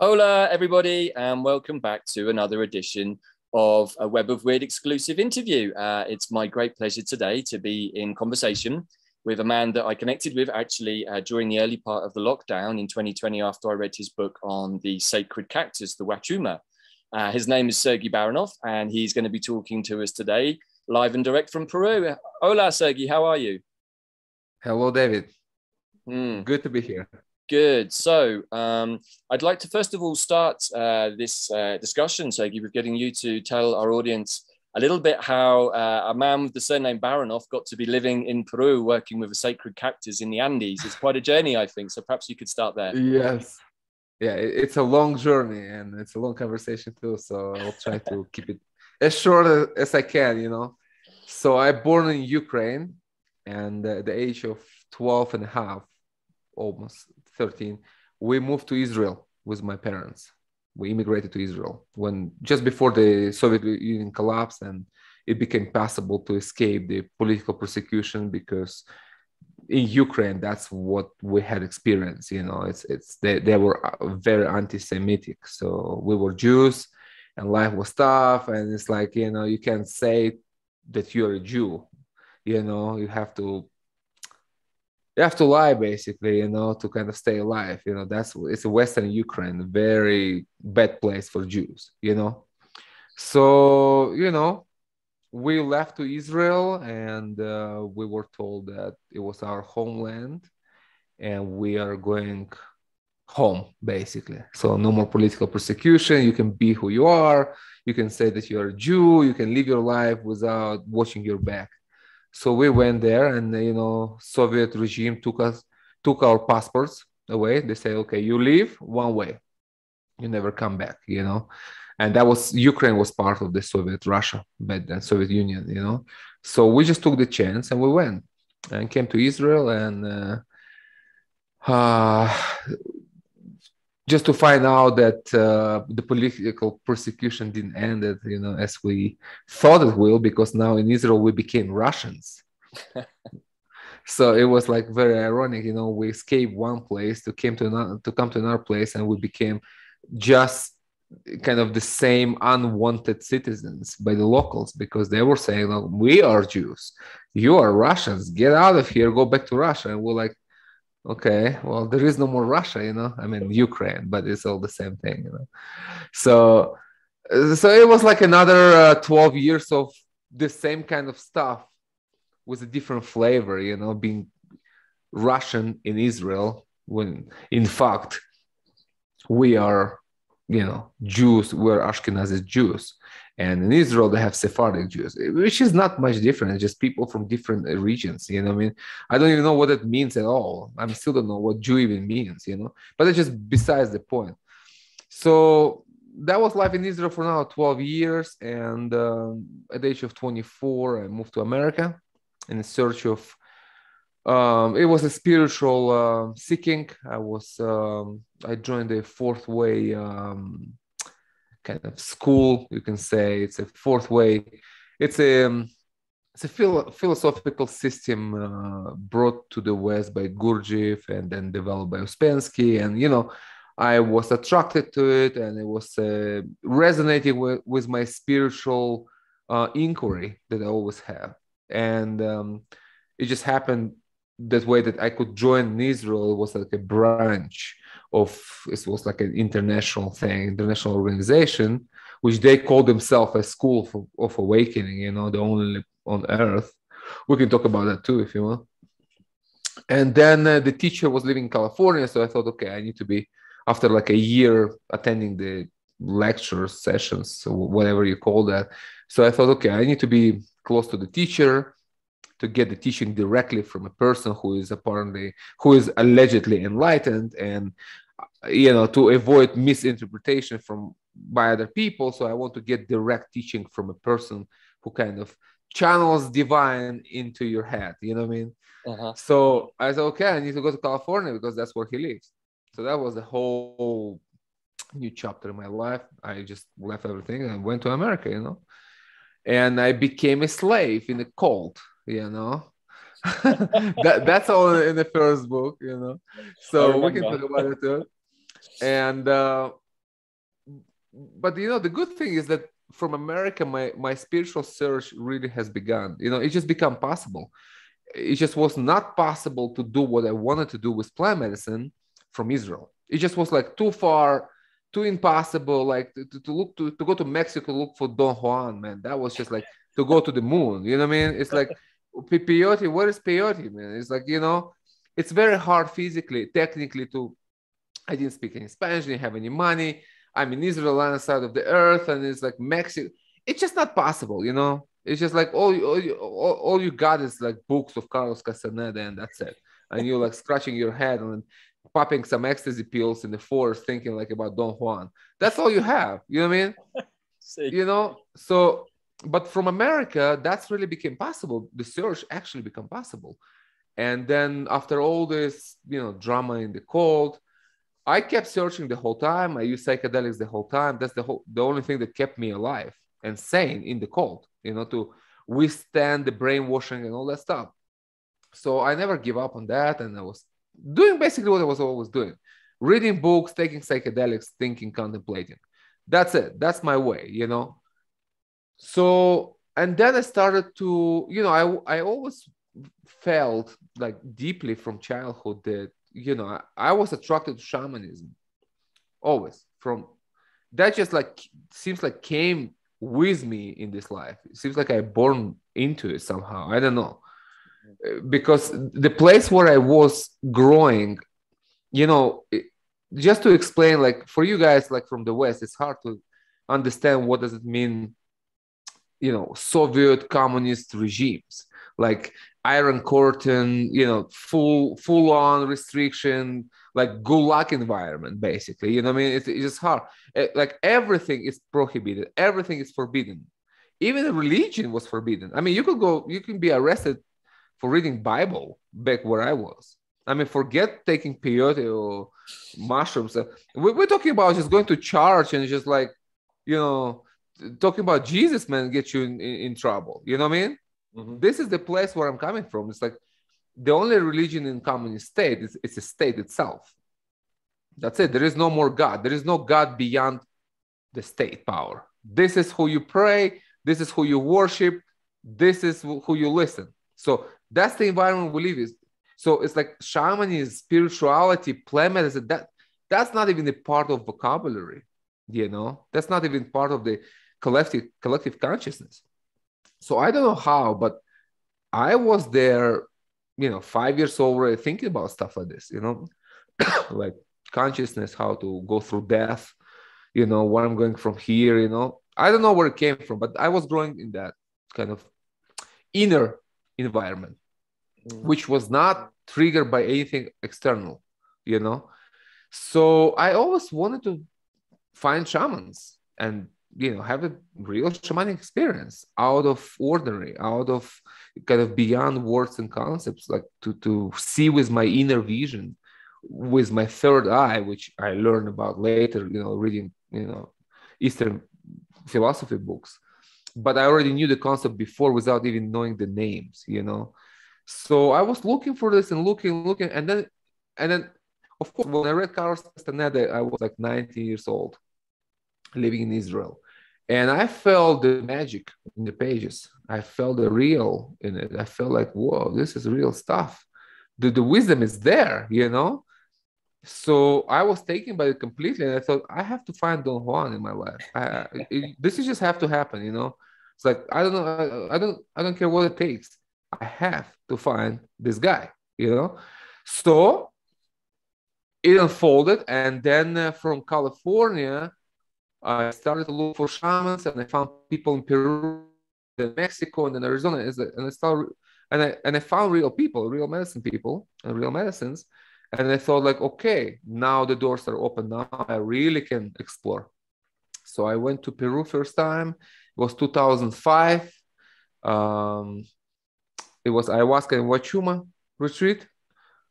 Hola, everybody, and welcome back to another edition of a Web of Weird exclusive interview. It's my great pleasure today to be in conversation with a man that I connected with actually during the early part of the lockdown in 2020 after I read his book on the sacred cactus, the Huachuma. His name is Sergey Baranov, and he's going to be talking to us today live and direct from Peru. Hola, Sergey, how are you? Hello, David. Good to be here. Good. So I'd like to first of all start this discussion, Sergey, with getting you to tell our audience a little bit how a man with the surname Baranov got to be living in Peru, working with a sacred cactus in the Andes. It's quite a journey, I think. So perhaps you could start there. Yes. Yeah, it's a long journey and it's a long conversation too. So I'll try to keep it as short as I can. So I born in Ukraine, and at the age of 12 and a half, almost 13, we moved to Israel with my parents. We immigrated to Israel just before the Soviet Union collapsed, and it became possible to escape the political persecution, because in Ukraine, that's what we had experienced. They were very anti-Semitic. So we were Jews, and life was tough. And it's like, you can't say that you're a Jew. You have to lie, basically, to kind of stay alive. It's a Western Ukraine, a very bad place for Jews. So we left to Israel, and we were told that it was our homeland and we are going home, basically. So no more political persecution. You can be who you are. You can say that you're a Jew. You can live your life without watching your back. So we went there, and Soviet regime took our passports away. They say, okay, you leave one way, you never come back. And that was, Ukraine was part of the Soviet Russia, but then Soviet Union. So we just took the chance and we went and came to Israel, and just to find out that the political persecution didn't end, as we thought it will, because now in Israel we became Russians. So it was like very ironic, we escaped one place to come to another place, and we became just kind of the same unwanted citizens by the locals, because they were saying, look, we are Jews, you are Russians, get out of here, go back to Russia. And we're like, okay, well, there is no more Russia, I mean, Ukraine, but it's all the same thing, So it was like another 12 years of the same kind of stuff with a different flavor, being Russian in Israel, when in fact we are, Jews. We're Ashkenazi Jews. And in Israel, they have Sephardic Jews, which is not much different. It's just people from different regions, I mean? I don't even know what it means at all. I still don't know what Jew even means, But it's just besides the point. So that was life in Israel for now 12 years. And at the age of 24, I moved to America in search of, it was a spiritual seeking. I joined the Fourth Way kind of school, you can say. It's a Fourth Way. It's a philosophical system brought to the West by Gurdjieff and then developed by Ouspensky. And, I was attracted to it, and it was resonating with my spiritual inquiry that I always have. And it just happened that way that I could join in Israel. It was like a branch it was like an international thing, international organization, which they call themselves a school of awakening, the only on earth. We can talk about that too, if you want. And then the teacher was living in California. So I thought, okay, I need to be, after like a year attending the lecture sessions, whatever you call that. So I thought, okay, I need to be close to the teacher, to get the teaching directly from a person who is allegedly enlightened, and to avoid misinterpretation by other people. So I want to get direct teaching from a person who kind of channels divine into your head, you know what I mean? So I said, okay, I need to go to California because that's where he lives. So that was a whole new chapter in my life. I just left everything and went to America, and I became a slave in a cult. That's all in the first book. So we can talk about it too. And but the good thing is that from America, my spiritual search really has begun. It just become possible. It just was not possible to do what I wanted to do with plant medicine from Israel. It just was like too far, too impossible. Like to go to Mexico, look for Don Juan, man. That was just like to go to the moon. You know what I mean? It's like peyote. What is peyote, man? It's like, it's very hard physically, technically to. I didn't speak any Spanish, didn't have any money. I'm in Israel, on the side of the earth, and it's like Mexico. It's just not possible, It's just like all you got is like books of Carlos Castaneda, and that's it. And you're like scratching your head and popping some ecstasy pills in the forest, thinking like about Don Juan. That's all you have. You know what I mean? So, but from America, that's really became possible. The search actually became possible. And then after all this, drama in the cold, I kept searching the whole time. I used psychedelics the whole time. That's the only thing that kept me alive and sane in the cold, to withstand the brainwashing and all that stuff. So I never give up on that. And I was doing basically what I was always doing. Reading books, taking psychedelics, thinking, contemplating. That's it. That's my way, So, and then I started to, I always felt like deeply from childhood that, I was attracted to shamanism always. From that, just like seems like came with me in this life. It seems like I born into it somehow. I don't know, because the place where I was growing, just to explain, like for you guys, like from the West, it's hard to understand what does it mean, Soviet communist regimes, like Iron Curtain, full on restriction, like gulag environment, basically. You know what I mean? It's just hard. Like everything is prohibited. Everything is forbidden. Even religion was forbidden. I mean, you can be arrested for reading Bible back where I was. I mean, forget taking peyote or mushrooms. We're talking about just going to church and just like, talking about Jesus, man, get you in trouble. You know what I mean? Mm-hmm. This is the place where I'm coming from. It's like the only religion in communist state is it's a state itself. That's it. There is no more God. There is no God beyond the state power. This is who you pray. This is who you worship. This is who you listen. So that's the environment we live in. So it's like shamanism, spirituality, plant medicine. That's not even a part of vocabulary. That's not even part of the collective consciousness. So I don't know how, but I was there, 5 years old, already thinking about stuff like this, like consciousness, how to go through death, where I'm going from here, I don't know where it came from, but I was growing in that kind of inner environment, which was not triggered by anything external, So I always wanted to find shamans and have a real shamanic experience out of ordinary, out of kind of beyond words and concepts, like to see with my inner vision, with my third eye, which I learned about later, reading, Eastern philosophy books. But I already knew the concept before without even knowing the names, So I was looking for this and looking, and then, of course, when I read Carlos Castaneda, I was like 19 years old, living in Israel. And I felt the magic in the pages. I felt the real in it. I felt like, whoa, this is real stuff. The wisdom is there, So I was taken by it completely. And I thought, I have to find Don Juan in my life. This is just have to happen, It's like, I don't know. I don't care what it takes. I have to find this guy, So it unfolded. And then from California, I started to look for shamans, and I found people in Peru, then Mexico, and then Arizona, and I found real people, real medicine people, and real medicines, and I thought like, okay, now the doors are open. Now I really can explore. So I went to Peru first time. It was 2005. It was ayahuasca and Huachuma retreat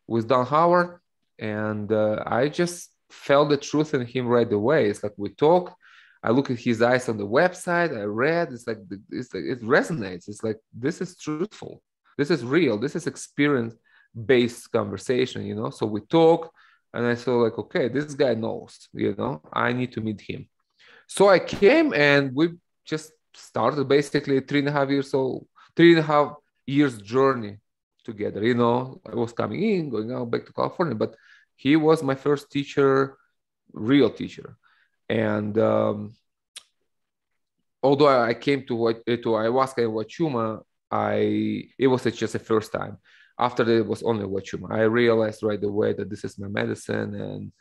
with Don Howard, and I just felt the truth in him right away. It's like we talk. I look at his eyes on the website. I read. It's like it resonates. It's like this is truthful. This is real. This is experience-based conversation. So we talk, and I saw like, okay, this guy knows. I need to meet him. So I came and we just started basically 3.5 years journey together. You know, I was coming in, going out back to California, but he was my first teacher, real teacher. And although I came to ayahuasca and Huachuma, it was just the first time. After that, it was only Huachuma. I realized right away that this is my medicine and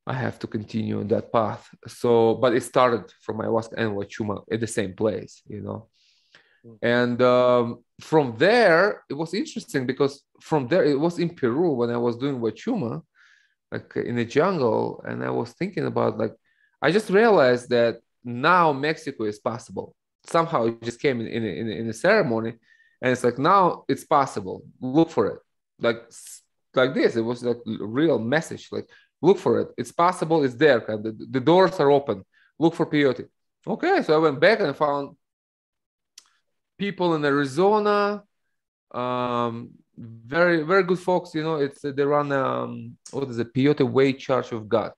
I have to continue on that path. So, but it started from ayahuasca and Huachuma at the same place, you know. And from there, it was interesting because from there, it was in Peru when I was doing Huachuma, like in the jungle, and I was thinking about like, I just realized that now Mexico is possible. Somehow it just came in a ceremony, and it's like now it's possible. Look for it, like this. It was like a real message. Like look for it. It's possible. It's there. The doors are open. Look for peyote. Okay, so I went back and I found people in Arizona, very very good folks. You know, they run what is it? Peyote Way Church of God.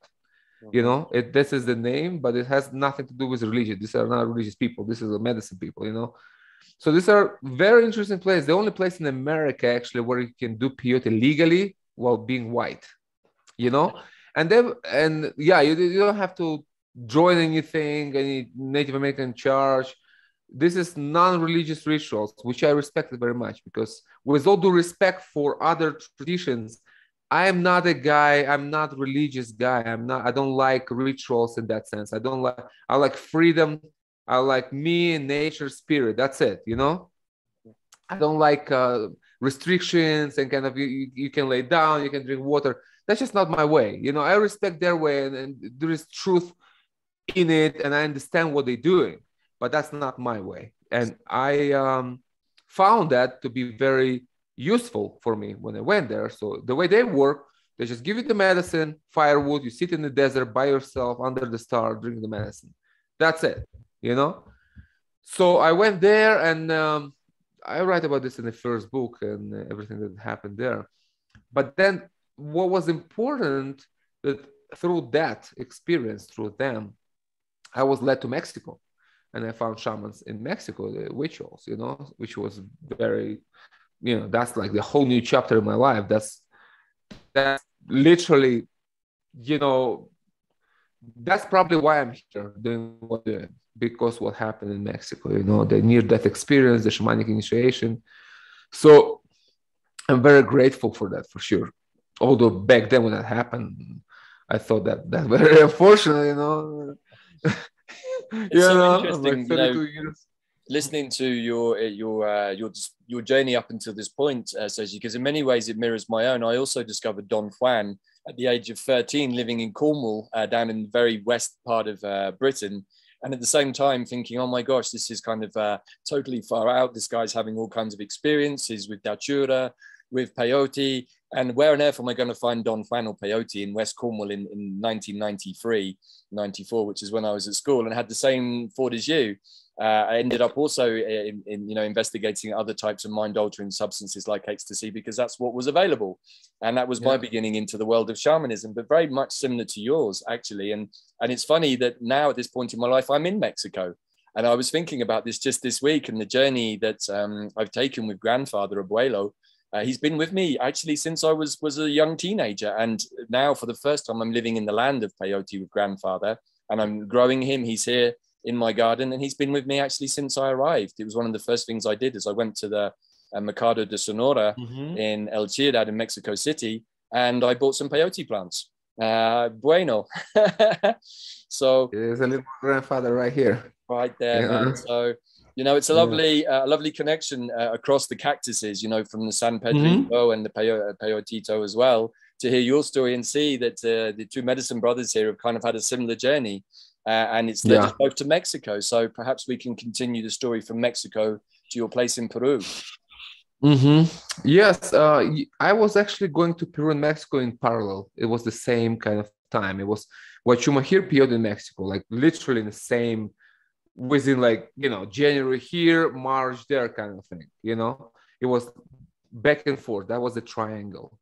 You know, this is the name, but it has nothing to do with religion. These are not religious people. This is a medicine people, you know. So these are very interesting places. The only place in America actually where you can do peyote legally while being white, you know. And yeah, you don't have to join anything, any Native American church. This is non-religious rituals, which I respect very much because with all due respect for other traditions, I'm not a guy, I'm not a religious guy. I don't like rituals in that sense. I like freedom. I like me and nature spirit. That's it, you know? I don't like restrictions and kind of you can lay down, you can drink water. That's just not my way. You know, I respect their way and there is truth in it and I understand what they're doing, but that's not my way. And I found that to be very useful for me when I went there. So the way they work, they just give you the medicine, firewood, you sit in the desert by yourself under the star, drink the medicine. That's it, you know? So I went there and I write about this in the first book and everything that happened there. But then what was important that through that experience, through them, I was led to Mexico and I found shamans in Mexico, the rituals, you know, which was very, you know, that's like the whole new chapter in my life. That's literally, you know, that's probably why I'm here doing what I'm doing, because what happened in Mexico, you know, the near-death experience, the shamanic initiation. So I'm very grateful for that, for sure. Although back then when that happened, I thought that's very unfortunate, you know. It's so interesting, like 32 years. Listening to your journey up until this point, Sergey, because in many ways it mirrors my own. I also discovered Don Juan at the age of 13, living in Cornwall, down in the very west part of Britain. And at the same time thinking, oh my gosh, this is kind of totally far out. This guy's having all kinds of experiences with datura, with peyote. And where on earth am I going to find Don Juan or peyote in West Cornwall in 1993, 94, which is when I was at school and had the same thought as you. I ended up also in investigating other types of mind-altering substances like ecstasy because that's what was available, and that was my beginning into the world of shamanism. But very much similar to yours, actually. And it's funny that now at this point in my life, I'm in Mexico, and I was thinking about this just this week and the journey that I've taken with Grandfather Abuelo. He's been with me actually since I was a young teenager, and now for the first time, I'm living in the land of peyote with Grandfather, and I'm growing him. He's here in my garden, and he's been with me actually since I arrived. It was one of the first things I did as I went to the Mercado de Sonora in El Ciudad in Mexico City, and I bought some peyote plants. Bueno. So there's a little grandfather right here. Right there, man. So, you know, it's a lovely connection across the cactuses, you know, from the San Pedrito and the Peyotito as well, to hear your story and see that the two medicine brothers here have kind of had a similar journey. And it's led us both to Mexico. So perhaps we can continue the story from Mexico to your place in Peru. Yes, I was actually going to Peru and Mexico in parallel. It was the same kind of time. It was Huachuma here, Peyote in Mexico, like literally in the same, within like, you know, January here, March there kind of thing, you know. It was back and forth. That was the triangle.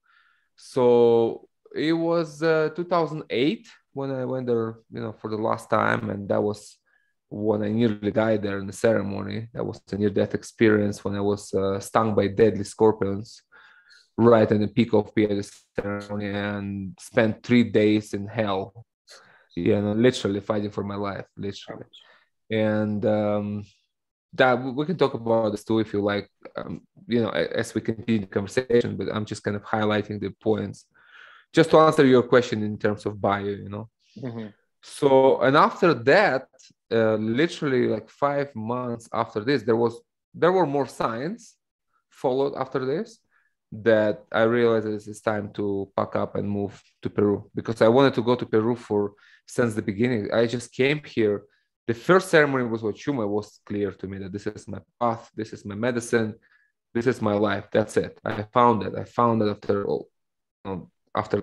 So it was 2008. when I went there, for the last time, and that was when I nearly died there in the ceremony. That was a near-death experience when I was stung by deadly scorpions right in the peak of Peyote ceremony, and spent 3 days in hell, literally fighting for my life, literally. And that we can talk about this too if you like, as we continue the conversation, but I'm just kind of highlighting the points just to answer your question in terms of bio. Mm-hmm. So, and after that, literally like 5 months after this, there were more signs followed after this, that I realized it's time to pack up and move to Peru, because I wanted to go to Peru since the beginning. I just came here. The first ceremony was Huachuma. It was clear to me that this is my path, this is my medicine, this is my life. That's it. I found it. After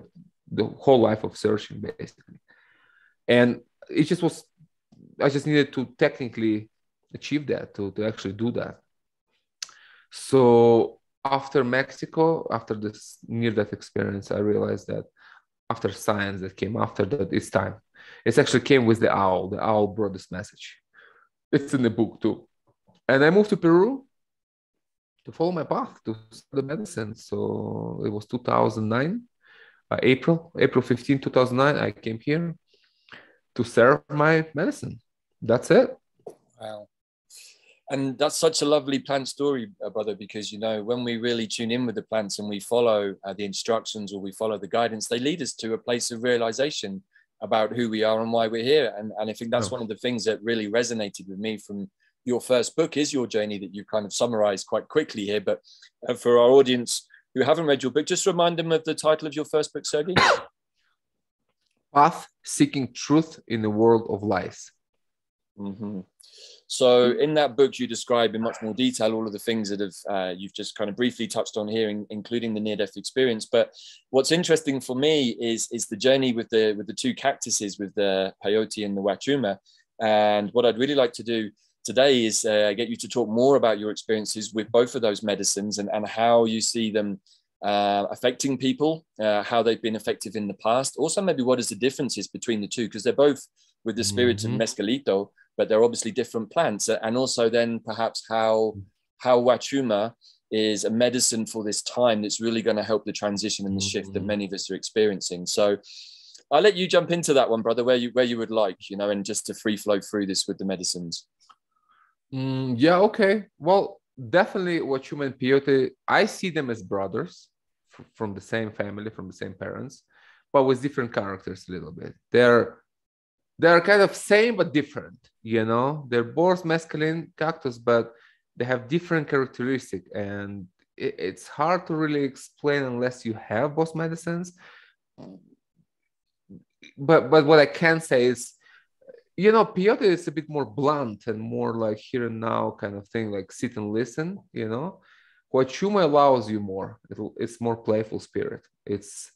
the whole life of searching, basically. And it just was, I just needed to technically achieve that, to actually do that. So after Mexico, after this near-death experience, I realized that after science that came after that, it's time. It actually came with the owl. The owl brought this message. It's in the book too. And I moved to Peru to follow my path, to study medicine. So it was 2009, April 15, 2009, I came here to serve my medicine. That's it. Wow. And that's such a lovely plant story, brother, because, when we really tune in with the plants and we follow the instructions, or we follow the guidance, they lead us to a place of realization about who we are and why we're here. And I think that's one of the things that really resonated with me from your first book, is your journey that you kind of summarized quite quickly here. But for our audience who haven't read your book, just remind them of the title of your first book, Sergey. Path Seeking Truth in the World of Lies. Mm-hmm. So in that book, you describe in much more detail all of the things that you've just kind of briefly touched on here, including the near-death experience. But what's interesting for me is the journey with the two cactuses, with the peyote and the huachuma. And what I'd really like to do today is get you to talk more about your experiences with both of those medicines, and how you see them affecting people, how they've been effective in the past. Also, maybe what is the differences between the two, because they're both with the spirit of mescalito, but they're obviously different plants. And also then perhaps how Huachuma is a medicine for this time that's really going to help the transition and the shift that many of us are experiencing. So I'll let you jump into that one, brother, where you would like, and just to free flow through this with the medicines. Yeah, okay. Well, definitely Huachuma and Peyote, I see them as brothers from the same family, from the same parents, but with different characters a little bit. They're kind of same but different, They're both mescaline cactus, but they have different characteristics, and it's hard to really explain unless you have both medicines. But what I can say is, peyote is a bit more blunt and more like here and now kind of thing, like sit and listen, Huachuma allows you more. It's more playful spirit. It's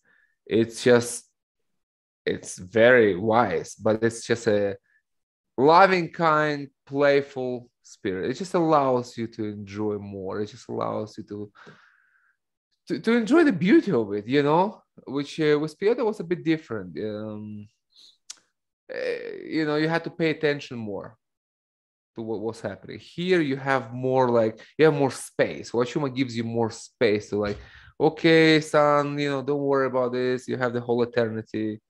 very wise, but it's just a loving, kind, playful spirit. It just allows you to enjoy more. It just allows you to enjoy the beauty of it, which with Peyote was a bit different. You had to pay attention more to what was happening. Here you have more space. Huachuma gives you more space to like, okay, son, don't worry about this. You have the whole eternity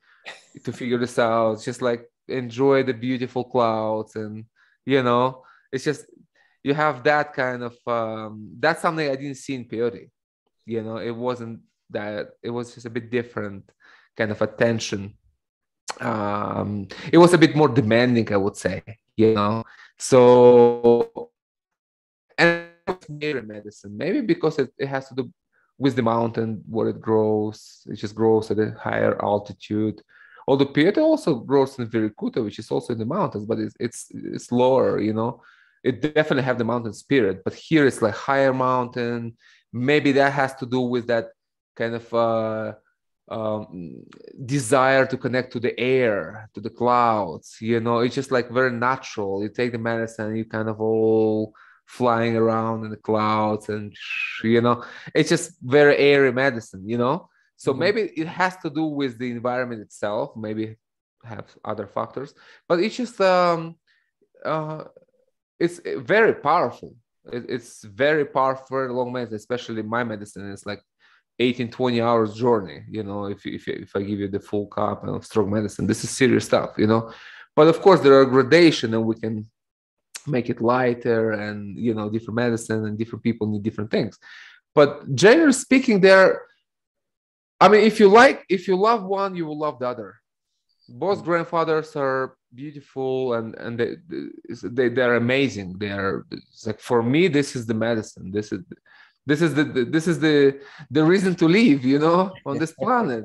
to figure this out. Just like enjoy the beautiful clouds, and it's just you have that kind of that's something I didn't see in Peyote. It wasn't that. It was just a bit different kind of attention. It was a bit more demanding, I would say. So, and medicine, maybe because it has to do with the mountain where it grows. It just grows at a higher altitude. Although Peyote also grows in Virikuta, which is also in the mountains, but it's lower, It definitely have the mountain spirit, but here it's like higher mountain. Maybe that has to do with that kind of desire to connect to the air, to the clouds. It's just like very natural. You take the medicine, you kind of all flying around in the clouds, and it's just very airy medicine. So maybe it has to do with the environment itself. Maybe have other factors, but it's just it's very powerful. It's very powerful for a long medicine, especially my medicine. It's like 18-20 hours journey, if I give you the full cup of strong medicine. This is serious stuff, but of course there are gradation, and we can make it lighter, and different medicine and different people need different things. But generally speaking, if you love one, you will love the other. Both grandfathers are beautiful, and they're amazing. It's like, for me, this is the medicine. This is the reason to live, on this planet,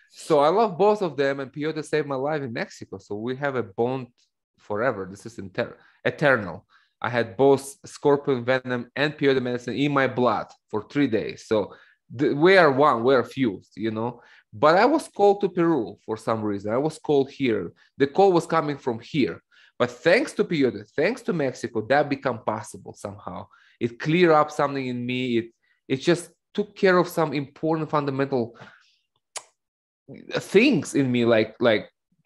So I love both of them, and Peyote saved my life in Mexico. So we have a bond forever. This is eternal. I had both scorpion venom and peyote medicine in my blood for 3 days. So we are one, we are fused, But I was called to Peru for some reason. I was called here. The call was coming from here. But thanks to peyote, thanks to Mexico, that became possible somehow. It cleared up something in me. It just took care of some important fundamental things in me, like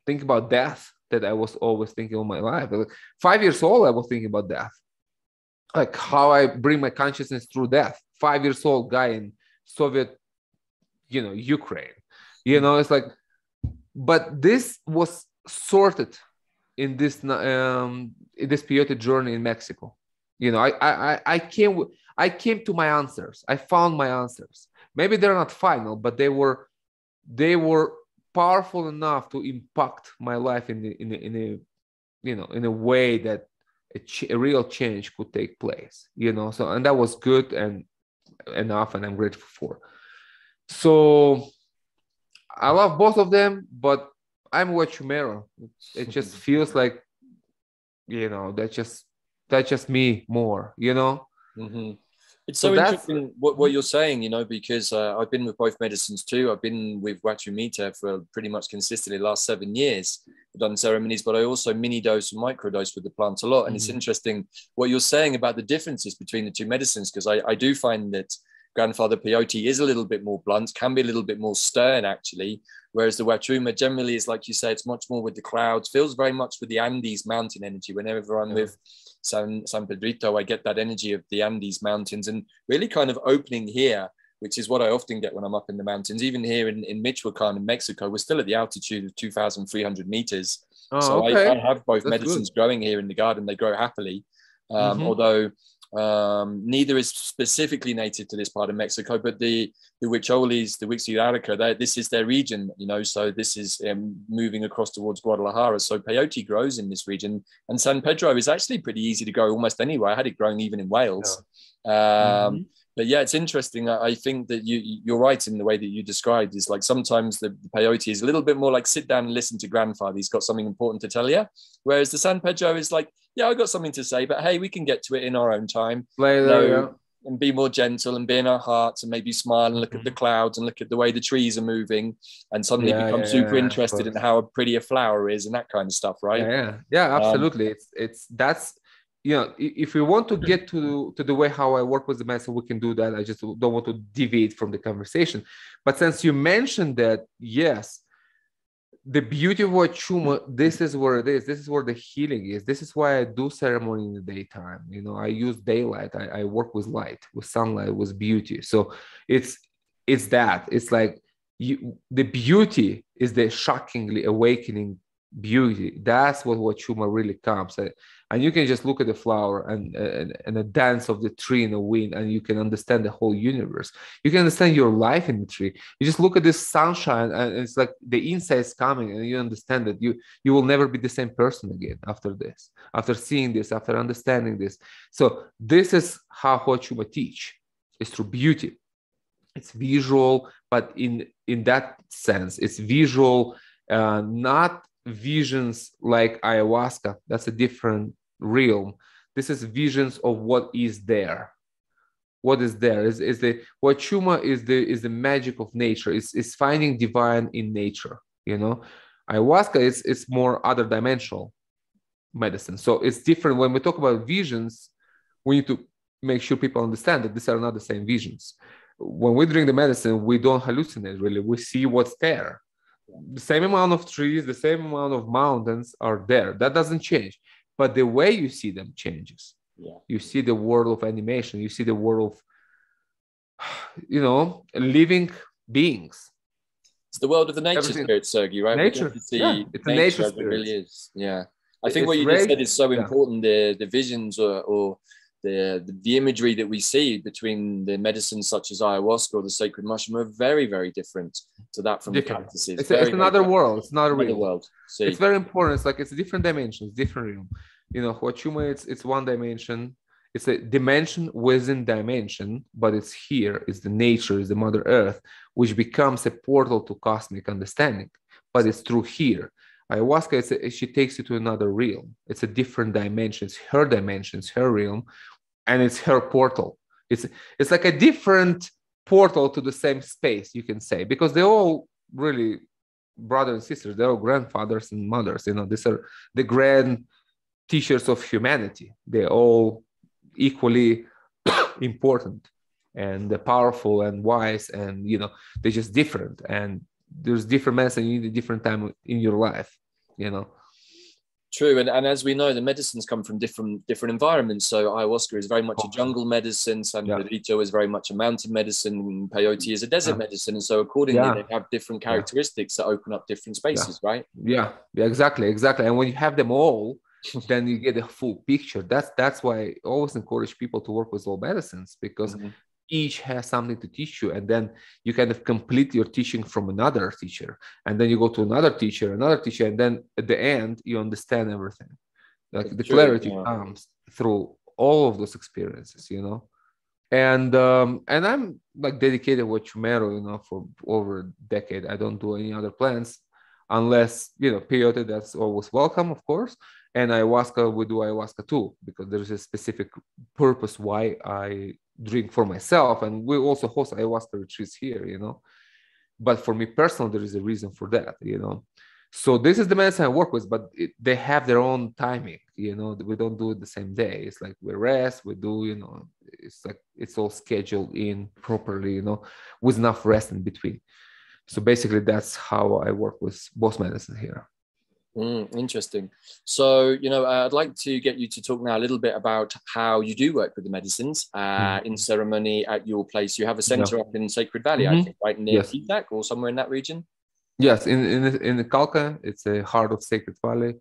think about death, that I was always thinking all my life. Like 5 years old, I was thinking about death, like how I bring my consciousness through death. 5 years old guy in Soviet, Ukraine, it's like, but this was sorted in this peyote journey in Mexico. I came to my answers. I found my answers. Maybe they're not final, but they were powerful enough to impact my life in a way that a real change could take place. So, and that was good and enough, and I'm grateful for. So I love both of them, but I'm Huachumero. It just feels like, that's just me more, Mm-hmm. It's so interesting what you're saying, because I've been with both medicines too. I've been with Huachumita for pretty much consistently the last 7 years. I've done ceremonies, but I also mini dose and micro dose with the plant a lot. And it's interesting what you're saying about the differences between the two medicines, because I do find that Grandfather Peyote is a little bit more blunt, can be a little bit more stern actually, whereas the Huachuma generally is, like you say, it's much more with the clouds, feels very much with the Andes mountain energy. Whenever I'm with San Pedrito, I get that energy of the Andes mountains, and really kind of opening here, which is what I often get when I'm up in the mountains. Even here in Michoacan in Mexico, we're still at the altitude of 2,300 meters. So okay. I have both medicines growing here in the garden. They grow happily, although neither is specifically native to this part of Mexico, but the Huicholes, the Huixquilarca, this is their region, so this is moving across towards Guadalajara. So peyote grows in this region, and San Pedro is actually pretty easy to grow almost anywhere. I had it growing even in Wales. But yeah, it's interesting. I think that you're right in the way that you described. Is like sometimes the peyote is a little bit more like sit down and listen to grandfather. He's got something important to tell you. Whereas the San Pedro is like, yeah, I got something to say, but hey, we can get to it in our own time. And be more gentle and be in our hearts and maybe smile and look at the clouds and look at the way the trees are moving, and suddenly become super interested in how pretty a flower is and that kind of stuff, right? Yeah, absolutely. That's if we want to get to the way how I work with the medicine, we can do that. I just don't want to deviate from the conversation. But since you mentioned that, yes, the beauty of Huachuma, this is where it is. This is where the healing is. This is why I do ceremony in the daytime. I use daylight. I work with light, with sunlight, with beauty. So it's that. It's like the beauty is the shockingly awakening beauty. That's what Huachuma really comes. And you can just look at the flower and the dance of the tree in the wind, and you can understand the whole universe. You can understand your life in the tree. You just look at this sunshine, and it's like the insight is coming, and you understand that you will never be the same person again after this, after seeing this, after understanding this. So this is how Huachuma teach. It's through beauty. It's visual, but in that sense, it's visual, not visions like ayahuasca. That's a different realm. This is visions of what is there. What is there is the Huachuma is the magic of nature. It's finding divine in nature. Ayahuasca is more other dimensional medicine. So it's different. When we talk about visions, we need to make sure people understand that these are not the same visions. When we drink the medicine, we don't hallucinate really. We see what's there. The same amount of trees, the same amount of mountains are there. That doesn't change. But the way you see them changes. Yeah. You see the world of animation. You see the world of, living beings. It's the world of the nature spirit, Sergey, right? Nature, to see it's a nature as spirit. it really is. Yeah. I think what you just said is so important. The visions or the imagery that we see between the medicines such as ayahuasca or the sacred mushroom are very, very different to that from the cactuses. It's another world. It's not a real world. See. It's very important. It's like it's different dimensions, different realm. Huachuma, it's one dimension. It's a dimension within dimension, but it's here. It's the nature, it's the Mother Earth, which becomes a portal to cosmic understanding. But it's through here. Ayahuasca, she takes you to another realm. It's a different dimension. It's her dimension, it's her realm, and it's her portal. It's like a different portal to the same space, you can say, because they're all really brothers and sisters. They're all grandfathers and mothers. These are the grand teachers of humanity. They're all equally important and powerful and wise, and they're just different. And there's different medicine. You need a different time in your life, True, and as we know, the medicines come from different environments. So ayahuasca is very much a jungle medicine. San Pedrito is very much a mountain medicine. Peyote is a desert medicine, and so accordingly, they have different characteristics that open up different spaces, right? Yeah, exactly. And when you have them all, then you get a full picture. That's why I always encourage people to work with all medicines, because each has something to teach you, and then you kind of complete your teaching from another teacher, and then you go to another teacher, and then at the end you understand everything. Like the clarity comes through all of those experiences, And I'm like dedicated with Huachumero, for over a decade. I don't do any other plants unless peyote, that's always welcome, of course. And ayahuasca, we do ayahuasca too, because there's a specific purpose why I drink for myself. And we also host ayahuasca retreats here, But for me personally, there is a reason for that, So this is the medicine I work with, but they have their own timing, We don't do it the same day. It's like we rest, we do, it's like it's all scheduled in properly, with enough rest in between. So basically, that's how I work with both medicine here. Interesting. So, I'd like to get you to talk now a little bit about how you do work with the medicines in ceremony at your place. You have a center up in Sacred Valley, I think, right near Itac or somewhere in that region? Yes, in the Calca. It's a heart of Sacred Valley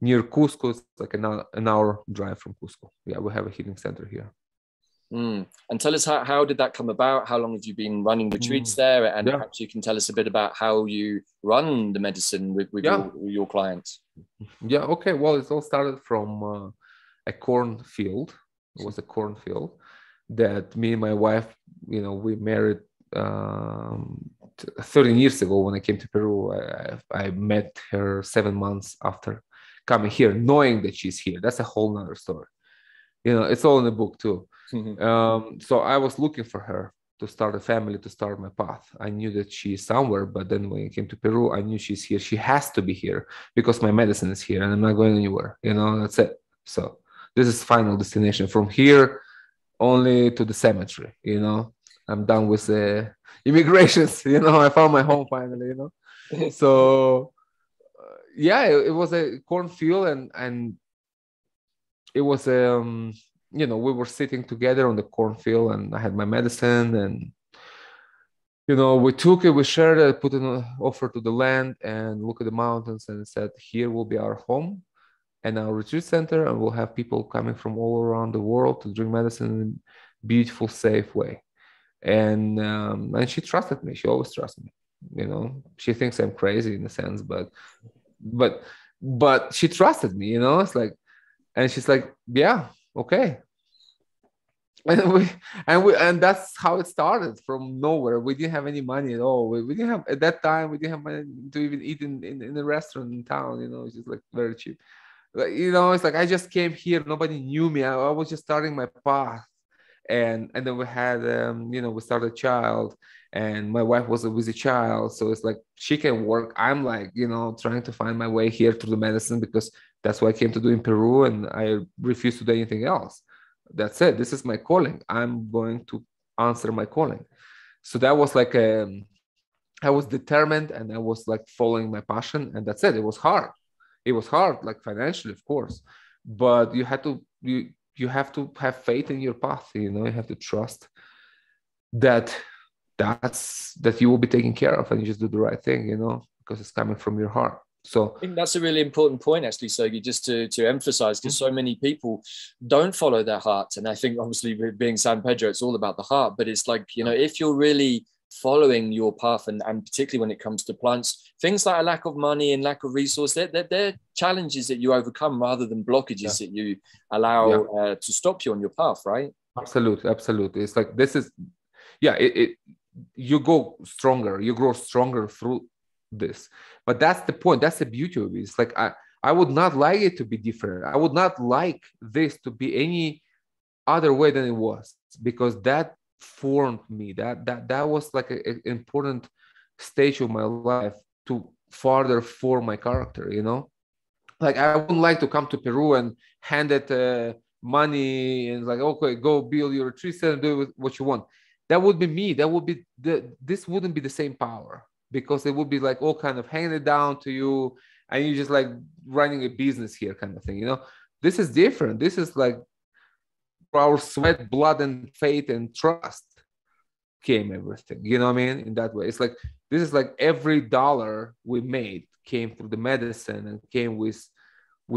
near Cusco. It's like an hour drive from Cusco. Yeah, we have a healing center here. And tell us how did that come about? How long have you been running retreats there? And perhaps you can tell us a bit about how you run the medicine with your clients. Yeah, okay. Well, it all started from a cornfield. It was a cornfield that me and my wife, we married 13 years ago when I came to Peru. I met her 7 months after coming here, knowing that she's here. That's a whole nother story. It's all in the book too. So I was looking for her to start a family, to start my path. I knew that she's somewhere, but then when I came to Peru, I knew she's here. She has to be here because my medicine is here and I'm not going anywhere. That's it. So this is final destination. From here only to the cemetery. I'm done with the immigrations. I found my home finally. So it was a cornfield and it was we were sitting together on the cornfield and I had my medicine and we took it, we shared it, put an offer to the land and look at the mountains and said, here will be our home and our retreat center, and we'll have people coming from all around the world to drink medicine in a beautiful, safe way. And she trusted me. She always trusted me. She thinks I'm crazy in a sense, but she trusted me. It's like, and she's like, yeah, okay. And that's how it started, from nowhere. We didn't have any money at all. We didn't have, at that time, we didn't have money to even eat in a restaurant in town. It's just like very cheap. It's like I just came here. Nobody knew me. I was just starting my path. And then we had, we started a child, and my wife was with a child. So it's like she can work. I'm like, trying to find my way here through the medicine because that's what I came to do in Peru, and I refuse to do anything else. That's it. This is my calling. I'm going to answer my calling. So that was like a I was determined, and I was like following my passion, and that's it. It was hard. It was hard, like financially, of course, but you have to have faith in your path. You know, you have to trust that that you will be taken care of, and you just do the right thing. You know, because it's coming from your heart. So I think that's a really important point, actually, Sergey, just to emphasize, because so many people don't follow their heart. And I think obviously with being San Pedro, it's all about the heart. But it's like, you know, if you're really following your path, and particularly when it comes to plants, things like a lack of money and lack of resource, they're challenges that you overcome rather than blockages that you allow to stop you on your path, right? Absolutely, absolutely. It's like this is, you go stronger, you grow stronger through this. But that's the point. That's the beauty of it. It's like I would not like it to be different. I would not like this to be any other way than it was, because that formed me. That was like an important stage of my life to further form my character. You know, like I wouldn't like to come to Peru and hand it money and like, okay, go build your tree stand and do what you want. That would be me. That would be this wouldn't be the same power, because it would be like all kind of hanging it down to you, and you just like running a business here kind of thing. You know, this is different. This is like our sweat, blood, and faith and trust came everything. You know what I mean? In that way, it's like this is like every dollar we made came through the medicine and came with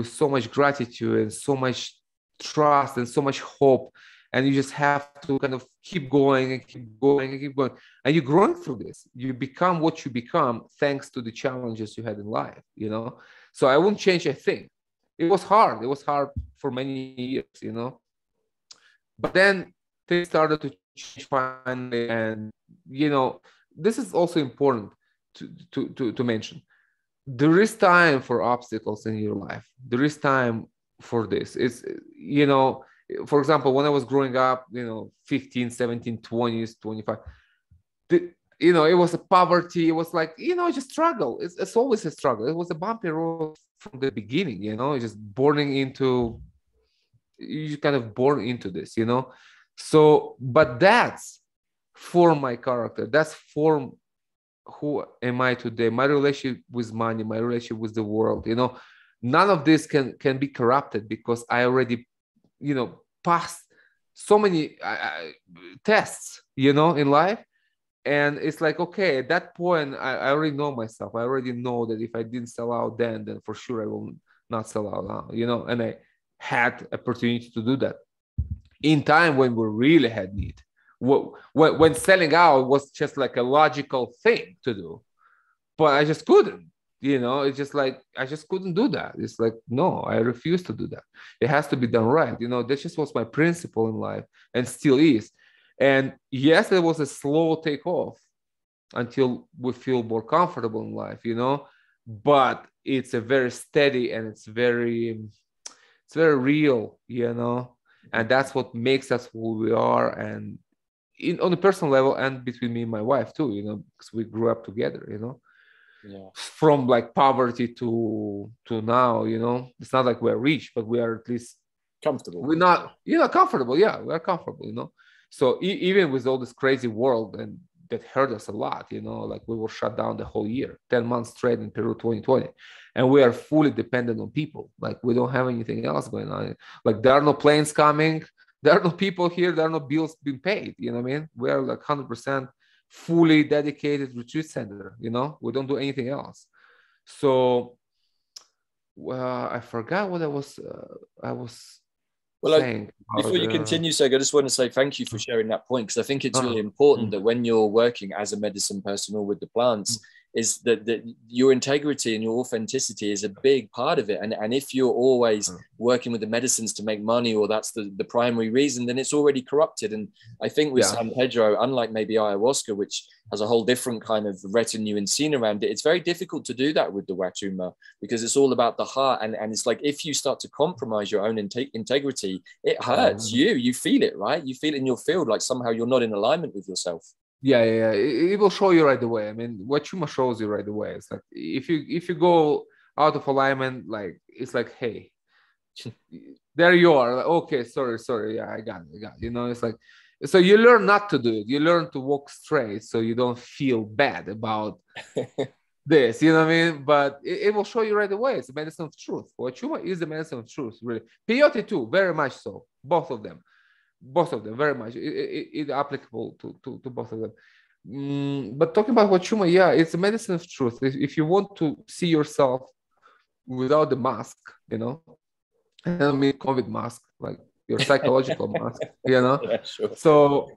so much gratitude and so much trust and so much hope. And you just have to kind of keep going and keep going and keep going. And you're growing through this. You become what you become thanks to the challenges you had in life, you know? So I won't change a thing. It was hard. It was hard for many years, you know? But then things started to change finally. And, you know, this is also important to mention. There is time for obstacles in your life. There is time for this. It's, you know, for example, when I was growing up, you know, 15, 17, 20s, 25, you know, it was a poverty. It was like, you know, just struggle. It's always a struggle. It was a bumpy road from the beginning, you know, just you kind of born into this, you know. So, but that's form my character. That's form who am I today. My relationship with money, my relationship with the world, you know, none of this can be corrupted, because I already, you know, passed so many tests, you know, in life. And it's like, okay, at that point, I already know myself. I already know that if I didn't sell out then for sure I will not sell out now, you know. And I had opportunity to do that in time when we really had need. When selling out was just like a logical thing to do, but I just couldn't. You know, it's just like, I just couldn't do that. It's like, no, I refuse to do that. It has to be done right. You know, that just was my principle in life, and still is. And yes, it was a slow takeoff until we feel more comfortable in life, you know, but it's a very steady, and it's very real, you know, and that's what makes us who we are. And on a personal level, and between me and my wife too, you know, because we grew up together, you know. Yeah. From like poverty to now, you know, it's not like we're rich, but we are at least comfortable. We're not, you know, comfortable. Yeah, we're comfortable, you know. So even with all this crazy world, and that hurt us a lot, you know, like we were shut down the whole year, 10 months straight in Peru 2020. And we are fully dependent on people. Like we don't have anything else going on. Like there are no planes coming. There are no people here. There are no bills being paid. You know what I mean? We are like 100% fully dedicated retreat center, you know. We don't do anything else. So I forgot what I was saying. Before you continue, Sergey, I just want to say thank you for sharing that point, because I think it's really important that when you're working as a medicine person or with the plants, is that your integrity and your authenticity is a big part of it. And if you're always working with the medicines to make money, or that's the primary reason, then it's already corrupted. And I think with San Pedro, unlike maybe ayahuasca, which has a whole different kind of retinue and scene around it, it's very difficult to do that with the Huachuma, because it's all about the heart. And it's like, if you start to compromise your own integrity, it hurts you feel it, right? You feel it in your field, like somehow you're not in alignment with yourself. Yeah. It will show you right away. I mean, Huachuma shows you right away. It's like, if you go out of alignment, like, it's like, hey, there you are. Like, okay, sorry. Yeah, I got it. You know, it's like, So you learn not to do it. You learn to walk straight so you don't feel bad about this, you know what I mean? But it will show you right away. It's the medicine of truth. Huachuma is the medicine of truth, really. Peyote too, very much so. Both of them, very much. It's applicable to both of them. But talking about Huachuma, yeah, it's a medicine of truth. If you want to see yourself without the mask, you know, I don't mean COVID mask, like your psychological mask, you know. Yeah, sure. So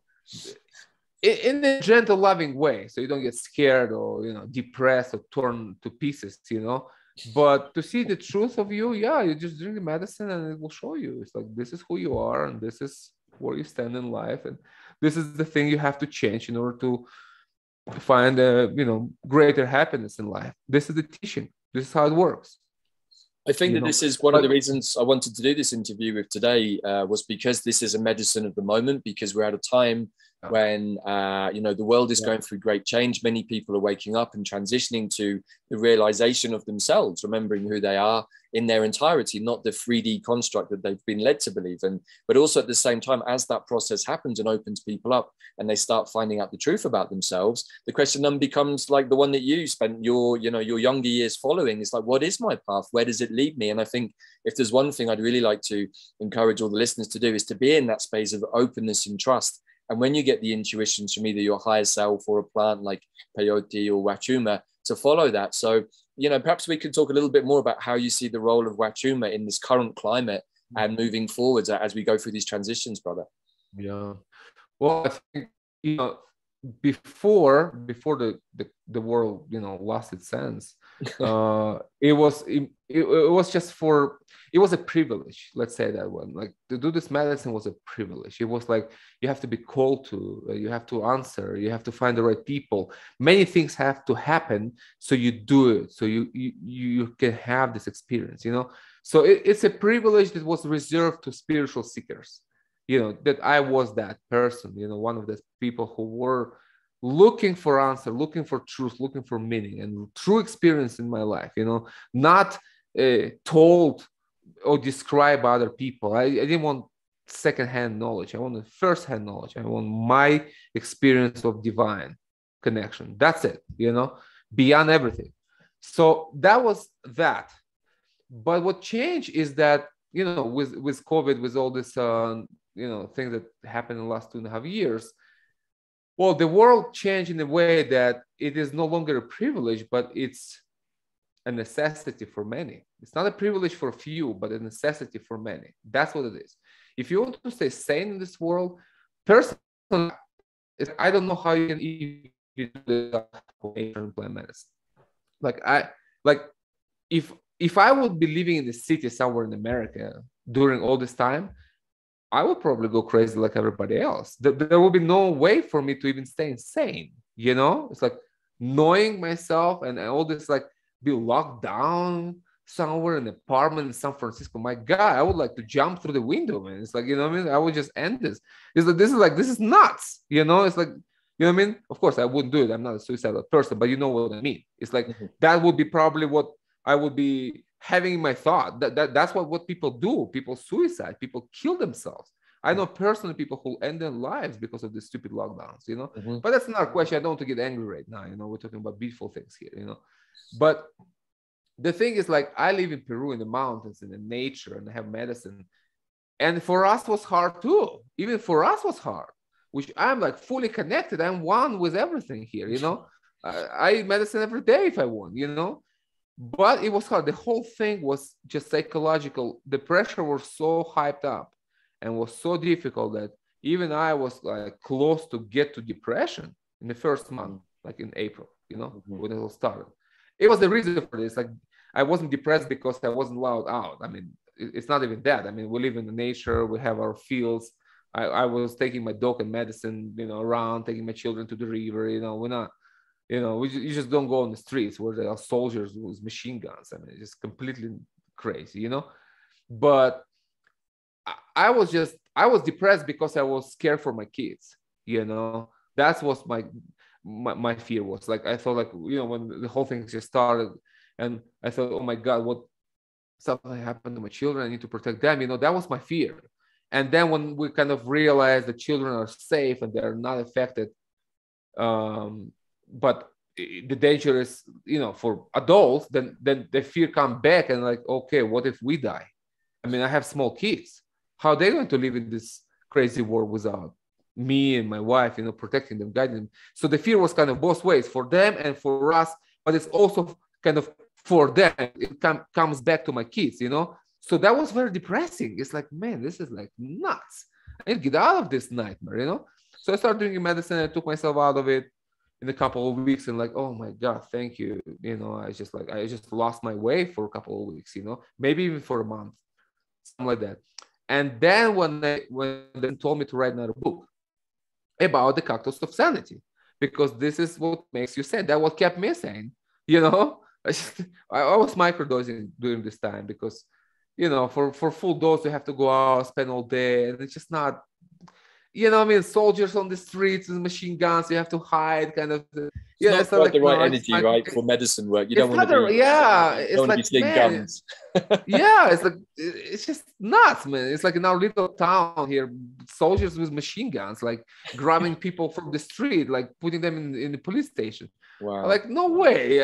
in a gentle, loving way, so you don't get scared or, you know, depressed or torn to pieces, you know. But to see the truth of you, yeah, you just drink the medicine and it will show you. It's like, this is who you are and this is where you stand in life, and this is the thing you have to change in order to find you know, greater happiness in life. This is the teaching. This is how it works. I think that this is one of the reasons I wanted to do this interview with today, was because this is a medicine of the moment, because we're at a time when, you know, the world is going through great change. Many people are waking up and transitioning to the realization of themselves, remembering who they are in their entirety, not the 3D construct that they've been led to believe in. But also at the same time, as that process happens and opens people up and they start finding out the truth about themselves, the question then becomes like the one that you spent your, you know, your younger years following. It's like, what is my path? Where does it lead me? And I think if there's one thing I'd really like to encourage all the listeners to do, is to be in that space of openness and trust. And when you get the intuitions from either your higher self or a plant like peyote or Huachuma, to follow that. So, you know, perhaps we could talk a little bit more about how you see the role of Huachuma in this current climate and moving forwards as we go through these transitions, brother. Yeah. Well, I think, you know, before the world, you know, lost its sense, it was just for, it was a privilege, let's say that one. Like, to do this medicine was a privilege. It was like, you have to be called to, you have to answer, you have to find the right people. Many things have to happen so you do it, so you can have this experience, you know. So it's a privilege that was reserved to spiritual seekers, you know, that I was that person, you know, one of the people who were looking for answer, looking for truth, looking for meaning and true experience in my life, you know, not told or described by other people. I didn't want secondhand knowledge. I wanted firsthand knowledge. I want my experience of divine connection. That's it, you know, beyond everything. So that was that. But what changed is that, you know, with COVID, with all this, you know, things that happened in the last 2.5 years, well, the world changed in a way that it is no longer a privilege, but it's a necessity for many. It's not a privilege for a few, but a necessity for many. That's what it is. If you want to stay sane in this world, personally, I don't know how you can even do plant medicine. If I would be living in the city somewhere in America during all this time, I would probably go crazy like everybody else. There will be no way for me to even stay insane, you know? It's like knowing myself and all this, like, be locked down somewhere in an apartment in San Francisco. My God, I would like to jump through the window, man. It's like, you know what I mean? I would just end this. It's like, this is nuts, you know? It's like, you know what I mean? Of course, I wouldn't do it. I'm not a suicidal person, but you know what I mean. It's like, that would be probably what I would be having in my thought. That's what people do. People suicide. People kill themselves. I know personally people who end their lives because of the stupid lockdowns, you know. But that's another question. I don't want to get angry right now. You know, we're talking about beautiful things here, you know. But the thing is, like, I live in Peru in the mountains, in the nature, and I have medicine. And for us was hard too. Even for us was hard, which I'm like fully connected. I'm one with everything here, you know. I eat medicine every day if I want, you know. But it was hard. The whole thing was just psychological. The pressure was so hyped up and was so difficult that even I was like close to get to depression in the first month, like in April, you know, when it all started. It was the reason for this. Like, I wasn't depressed because I wasn't allowed out. I mean, it's not even that. I mean, we live in the nature, we have our fields. I was taking my dog and medicine, you know, around, taking my children to the river, you know, we're not, you know, you just don't go on the streets where there are soldiers with machine guns. I mean, it's just completely crazy, you know. But I was depressed because I was scared for my kids, you know. That was my fear was. Like, I thought, like, you know, when the whole thing just started, and I thought, oh my God, what something happened to my children? I need to protect them, you know. That was my fear. And then when we kind of realize the children are safe and they're not affected, but the danger is, for adults, then the fear comes back and like, okay, what if we die? I mean, I have small kids. How are they going to live in this crazy world without me and my wife, protecting them, guiding them? So the fear was kind of both ways, for them and for us, but it's also kind of for them. It comes back to my kids, So that was very depressing. It's like, man, this is like nuts. I need to get out of this nightmare, So I started doing medicine. I took myself out of it in a couple of weeks, and like, oh my God, thank you. I just lost my way for a couple of weeks, maybe even for a month, something like that. And then when they told me to write another book about the cactus of sanity, because this is what makes you sane. That what kept me sane, I was microdosing during this time because, for full dose, you have to go out, spend all day, and it's just not, soldiers on the streets and machine guns, you have to hide kind of. It's not like the right energy, right, for medicine work. You don't want to be, it's like, seeing guns. It's just nuts, man. It's like in our little town here, soldiers with machine guns, like grabbing people from the street, like putting them in the police station. Wow. Like, no way,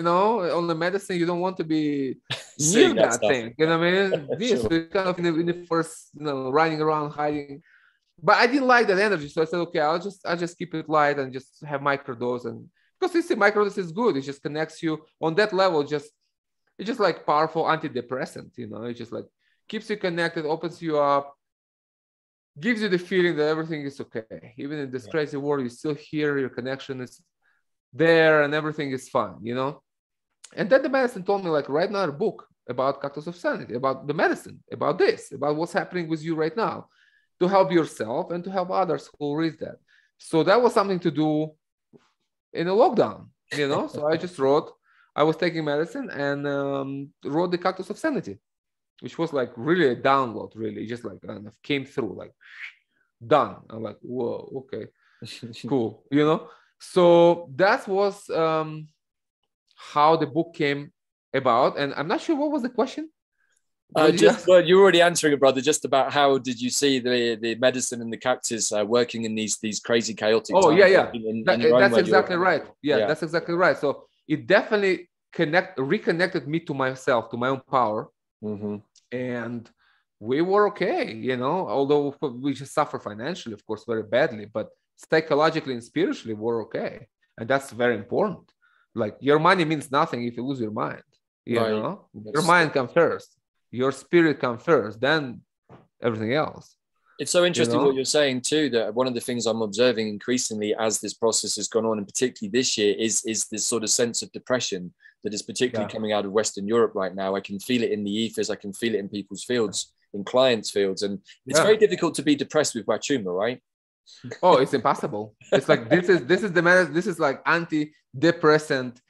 on the medicine, you don't want to be near that thing. You know what I mean? This sure. Kind of in the first, running around, hiding. But I didn't like that energy, so I said, okay, I'll just keep it light and just have microdose. And because you see, microdose is good. It just connects you on that level. It's just like powerful antidepressant. It just like keeps you connected, opens you up, gives you the feeling that everything is okay. Even in this crazy world, you still hear your connection is there and everything is fine. And then the medicine told me, like, write another book about cactus of sanity, about the medicine, about this, about what's happening with you right now, to help yourself and to help others who read that. So that was something to do in a lockdown, So I just wrote, I was taking medicine and wrote the Cactus of Sanity, which was like really a download, really just like kind of came through, like done. I'm like, whoa, okay, cool, So that was how the book came about. And I'm not sure what was the question. Well, you're already answering it, brother. Just about how did you see the medicine and the cactus working in these crazy chaotic times? That's exactly right. That's exactly right. So it definitely reconnected me to myself, to my own power, and we were okay. Although we just suffer financially, of course, very badly, but psychologically and spiritually, we're okay, and that's very important. Like, your money means nothing if you lose your mind. Your mind comes first. Your spirit comes first, then everything else. It's so interesting what you're saying too, that one of the things I'm observing increasingly as this process has gone on, and particularly this year, is this sort of sense of depression that is particularly coming out of Western Europe right now. I can feel it in the ethers. I can feel it in people's fields, in clients' fields. And it's very difficult to be depressed with Huachuma, right? Oh, it's impossible. It's like, this is like antidepressant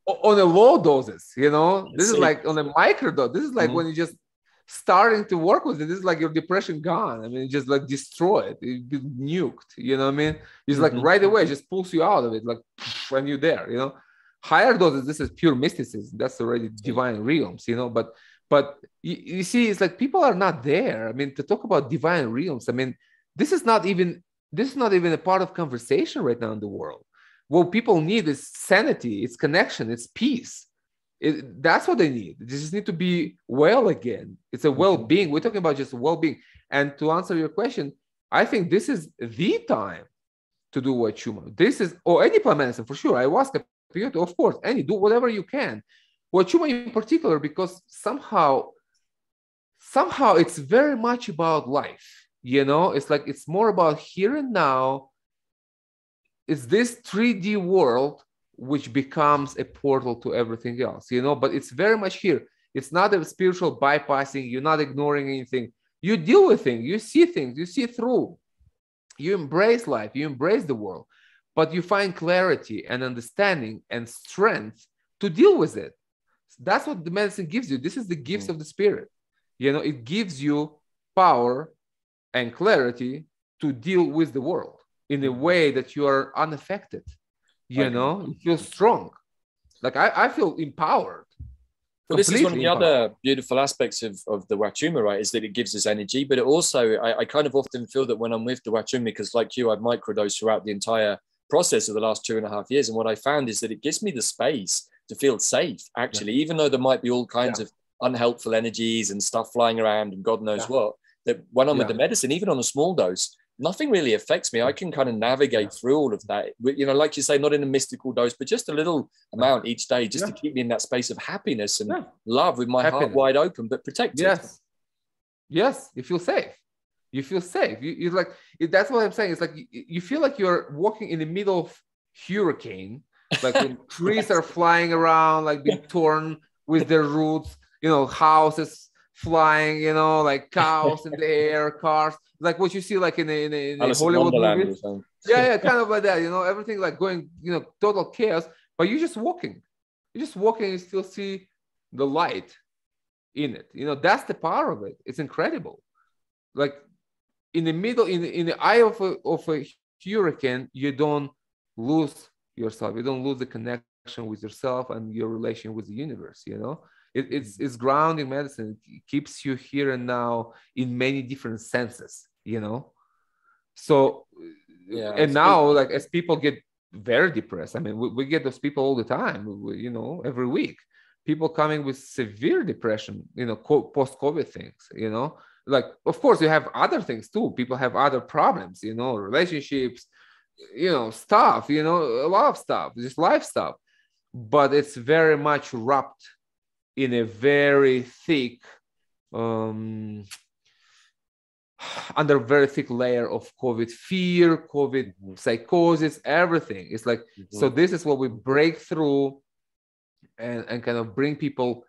on a low doses, this is like on a micro dose. This is like when you just starting to work with it, this is like your depression gone. I mean, just like destroyed, it be nuked, what I mean? It's like right away, it just pulls you out of it, like when you're there, Higher doses, this is pure mysticism. That's already divine realms, but you see, it's like people are not there. I mean, to talk about divine realms, I mean, this is not even a part of conversation right now in the world. What people need is sanity, it's connection, it's peace. That's what they need. They just need to be well again. It's a well-being. We're talking about just well-being. And to answer your question, I think this is the time to do Huachuma. This is, or any plant medicine for sure. Ayahuasca, peyote, of course, do whatever you can. Huachuma in particular, because somehow it's very much about life. It's like, it's more about here and now. It's this 3D world which becomes a portal to everything else, but it's very much here. It's not a spiritual bypassing. You're not ignoring anything. You deal with things. You see things. You see through. You embrace life. You embrace the world, but you find clarity and understanding and strength to deal with it. That's what the medicine gives you. This is the gifts of the spirit. It gives you power and clarity to deal with the world in a way that you are unaffected. You feel strong. Like I feel empowered. Well, this is one of the other beautiful aspects of the Huachuma, right, is that it gives us energy, but it also, I kind of often feel that when I'm with the Huachuma, because like you, I've microdosed throughout the entire process of the last 2.5 years. And what I found is that it gives me the space to feel safe, actually, even though there might be all kinds of unhelpful energies and stuff flying around and God knows what, that when I'm with the medicine, even on a small dose, nothing really affects me. I can kind of navigate through all of that, you know, like you say, not in a mystical dose, but just a little amount each day, just to keep me in that space of happiness and love, with my heart wide open, but protected. Yes, you feel safe. You feel safe. You're like, that's what I'm saying. It's like you feel like you're walking in the middle of hurricane, like when trees are flying around, like being torn with their roots, you know, houses flying, you know, like cows in the air, cars, like what you see like in the Hollywood movies. Kind of like that, you know, everything like going, you know, total chaos, but you're just walking. And you still see the light in it. You know, that's the power of it. It's incredible. Like in the middle, in the eye of a hurricane, you don't lose yourself. You don't lose the connection with yourself and your relation with the universe, you know. It's grounding medicine. It keeps you here and now in many different senses, you know. So, and now, like as people get very depressed, I mean, we get those people all the time, you know, every week. People coming with severe depression, you know, post-COVID things, you know. Like, of course, you have other things too. People have other problems, you know, relationships, you know, stuff, you know, a lot of stuff, just life stuff. But it's very much wrapped in a very thick, under very thick layer of COVID fear, COVID psychosis, everything. It's like, so this is what we break through and kind of bring people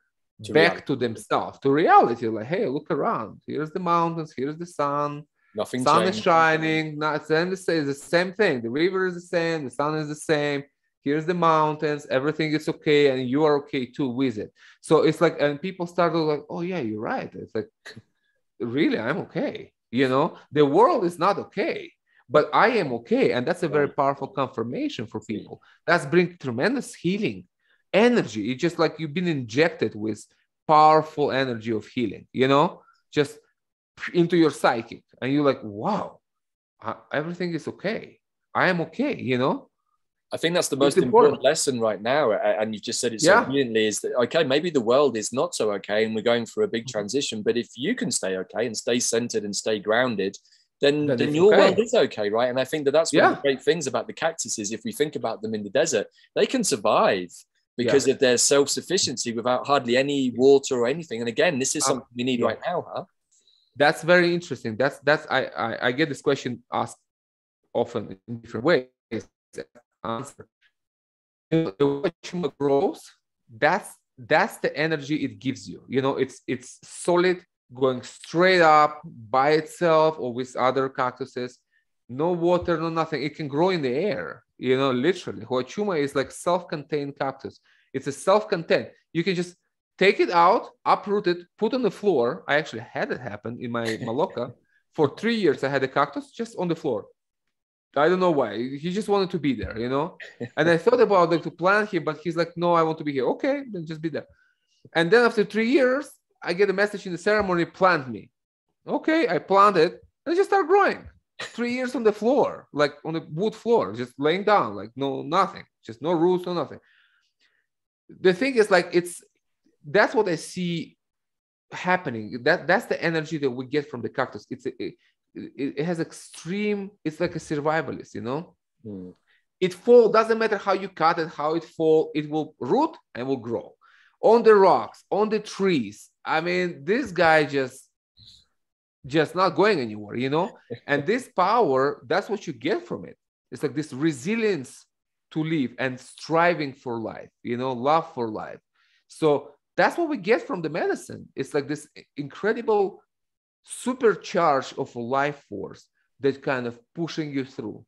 back to themselves, to reality. Like, hey, look around. Here's the mountains. Here's the sun. Nothing sun changed. Is shining. It's the same thing. The river is the same. The sun is the same. Here's the mountains, everything is okay, and you are okay too with it. So it's like, and people started like, oh yeah, you're right. It's like, really, I'm okay. You know, the world is not okay, but I am okay. And that's a very powerful confirmation for people. That's bring tremendous healing energy. It's just like you've been injected with powerful energy of healing, you know, just into your psychic. And you're like, wow, everything is okay. I am okay, you know? I think that's the most important lesson right now. And you just said it so brilliantly, is that, okay, maybe the world is not so okay and we're going through a big transition, but if you can stay okay and stay centered and stay grounded, then your world is okay, right? And I think that's one of the great things about the cactuses. If we think about them in the desert, they can survive because of their self-sufficiency without hardly any water or anything. And again, this is something we need right now, huh? That's very interesting. I get this question asked often in different ways. Answer. You know, the Huachuma grows, that's the energy it gives you. You know, it's solid, going straight up by itself or with other cactuses, no water, no nothing. It can grow in the air, you know, literally. Huachuma is like self-contained cactus. It's a self-contained. You can just take it out, uproot it, put on the floor. I actually had it happen in my Maloka. For 3 years, I had a cactus just on the floor. I don't know why. He just wanted to be there, you know? And I thought about like to plant him, but he's like, no, I want to be here. Okay, then just be there. And then after 3 years, I get a message in the ceremony, plant me. Okay, I planted and it just started growing. 3 years on the floor, like on the wood floor, just laying down, like nothing, just no roots, no nothing. The thing is like, that's what I see happening. That's the energy that we get from the cactus. It has extreme, it's like a survivalist, you know. It fall, doesn't matter how you cut it, how it fall, it will root and will grow on the rocks, on the trees. I mean, this guy just not going anywhere, you know. And this power, that's what you get from it. It's like this resilience to live and striving for life, you know, love for life. So that's what we get from the medicine. It's like this incredible supercharge of a life force that kind of pushing you through,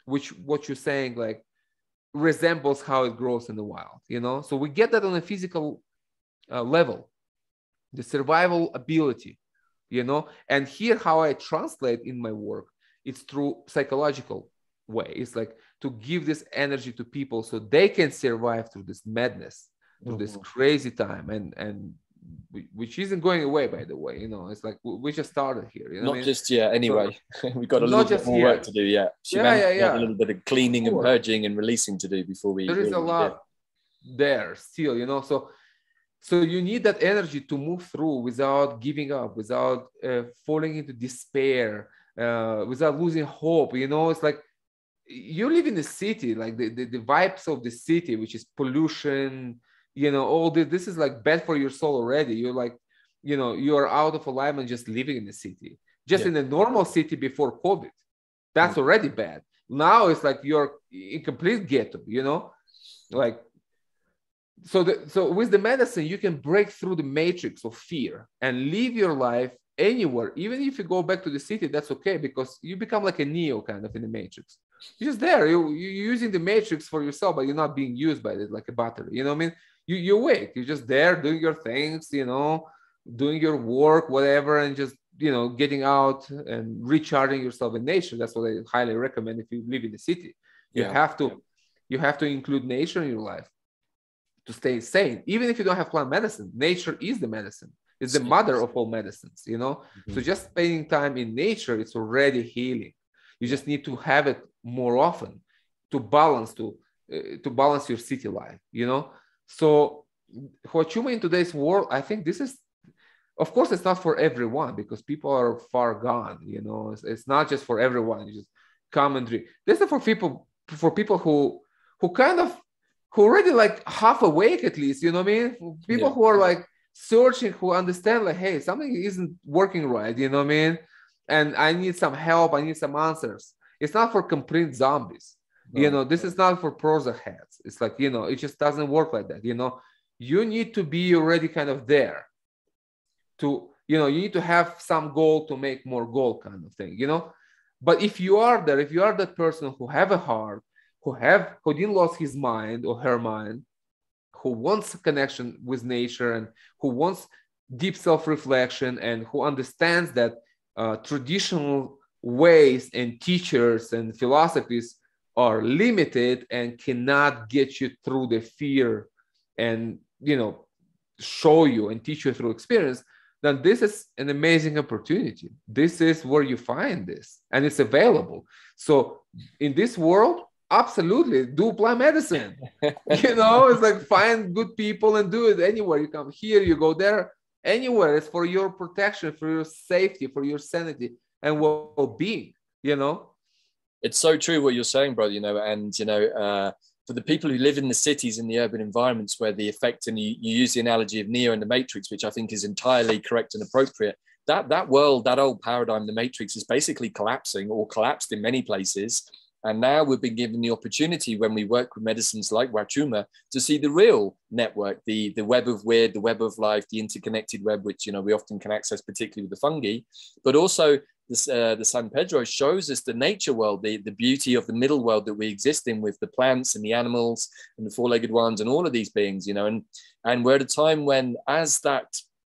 which what you're saying like resembles how it grows in the wild, you know. So we get that on a physical level, the survival ability, you know. And here how I translate in my work, it's through psychological way. It's like to give this energy to people so they can survive through this madness to this crazy time, and which isn't going away, by the way. It's like we just started here. Not just yet. Anyway, we've got a not little bit more work to do. Yeah, yeah. A little bit of cleaning and purging and releasing to do before we. There is a lot there still. So you need that energy to move through without giving up, without falling into despair, without losing hope. It's like you live in the city, like the vibes of the city, which is pollution. All this is like bad for your soul already. You're like, you're out of alignment just living in the city. Just in a normal city before COVID, that's already bad. Now it's like you're in complete ghetto. Like. So with the medicine, you can break through the matrix of fear and live your life anywhere. Even if you go back to the city, that's okay, because you become like a Neo kind of in the matrix. You're just there. You're using the matrix for yourself, but you're not being used by it like a battery. You know what I mean? You're awake. You're just there doing your things, doing your work, whatever, and just, getting out and recharging yourself in nature. That's what I highly recommend if you live in the city. You have to include nature in your life to stay sane. Even if you don't have plant medicine, nature is the medicine. It's the mother of all medicines, So just spending time in nature, it's already healing. You just need to have it more often to balance your city life, So Huachuma in today's world, I think this is, of course, it's not for everyone, because people are far gone, It's not just for everyone. You just come and drink. This is for people who already like half awake, at least, you know what I mean? People who are like searching, who understand like, hey, something isn't working right, you know what I mean? And I need some help. I need some answers. It's not for complete zombies. This is not for Prozac heads. It's like, it just doesn't work like that. You need to be already kind of there to, you need to have some goal to make more goal kind of thing, But if you are there, if you are that person who have a heart, who didn't lose his mind or her mind, who wants a connection with nature and who wants deep self-reflection, and who understands that traditional ways and teachers and philosophies are limited and cannot get you through the fear and, show you and teach you through experience, then this is an amazing opportunity. This is where you find this, and it's available. So in this world, absolutely do plant medicine. It's like find good people and do it anywhere. You come here, you go there, anywhere. It's for your protection, for your safety, for your sanity and well-being. It's so true what you're saying, bro. And for the people who live in the cities, in the urban environments where the effect, and you use the analogy of Neo and the Matrix, which I think is entirely correct and appropriate. That world, that old paradigm, the Matrix, is basically collapsing, or collapsed in many places. And now we've been given the opportunity, when we work with medicines like Huachuma, to see the real network, the web of weird, the web of life, the interconnected web, which, we often can access, particularly with the fungi. But also the San Pedro shows us the nature world, the beauty of the middle world that we exist in, with the plants and the animals and the four-legged ones and all of these beings, and we're at a time when, as that,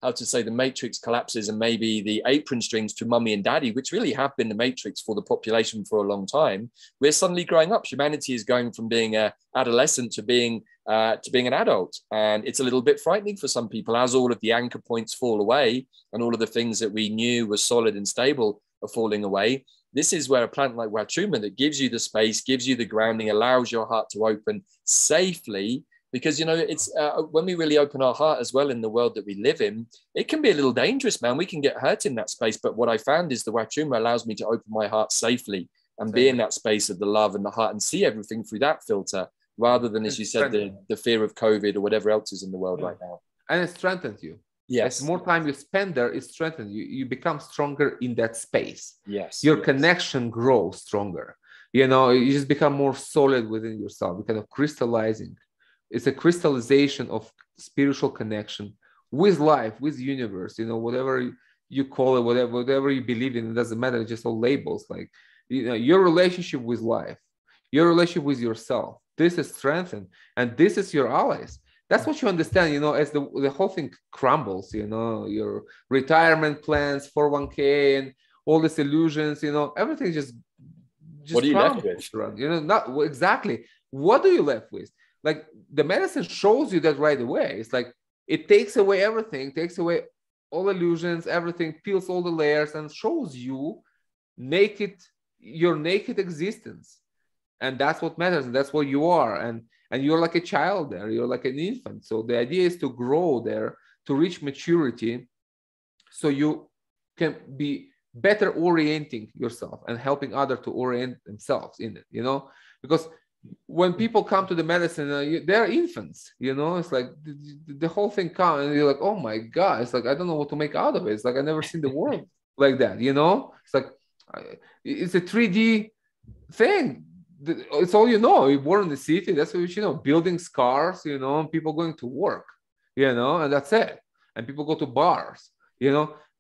the Matrix collapses, and maybe the apron strings to mummy and daddy, which really have been the Matrix for the population for a long time, we're suddenly growing up. Humanity is going from being an adolescent to being an adult. And it's a little bit frightening for some people, as all of the anchor points fall away and all of the things that we knew were solid and stable are falling away. This is where a plant like Huachuma, that gives you the space, gives you the grounding, allows your heart to open safely. Because, it's when we really open our heart as well in the world that we live in, it can be a little dangerous, man. We can get hurt in that space. But what I found is the Huachuma allows me to open my heart safely and be in that space of the love and the heart and see everything through that filter, rather than, as you said, the fear of COVID or whatever else is in the world right now. And it strengthens you. Yes. As more time you spend there, it strengthens you. You become stronger in that space. Yes. Your connection grows stronger. You just become more solid within yourself. You're kind of crystallizing. It's a crystallization of spiritual connection with life, with universe, whatever you call it, whatever you believe in, it doesn't matter. It's just all labels. Like, your relationship with life, your relationship with yourself, this is strengthened, and this is your allies. That's what you understand, as the whole thing crumbles, your retirement plans, 401k, and all these illusions, everything just what are you left with? Not exactly. What do you left with? like the medicine shows you that right away. It's like it takes away everything, takes away all illusions, everything, peels all the layers, and shows you naked, your naked existence. And that's what matters, and that's what you are. And you're like a child there, you're like an infant. So the idea is to grow there, to reach maturity, so you can be better orienting yourself and helping others to orient themselves in it, because when people come to the medicine, they're infants, it's like the whole thing comes and you're like, oh my God, it's like, I don't know what to make out of it. It's like, I've never seen the world like that, it's like, it's a 3D thing. It's all, you're born in the city. That's what building cars, people going to work, and that's it. And people go to bars,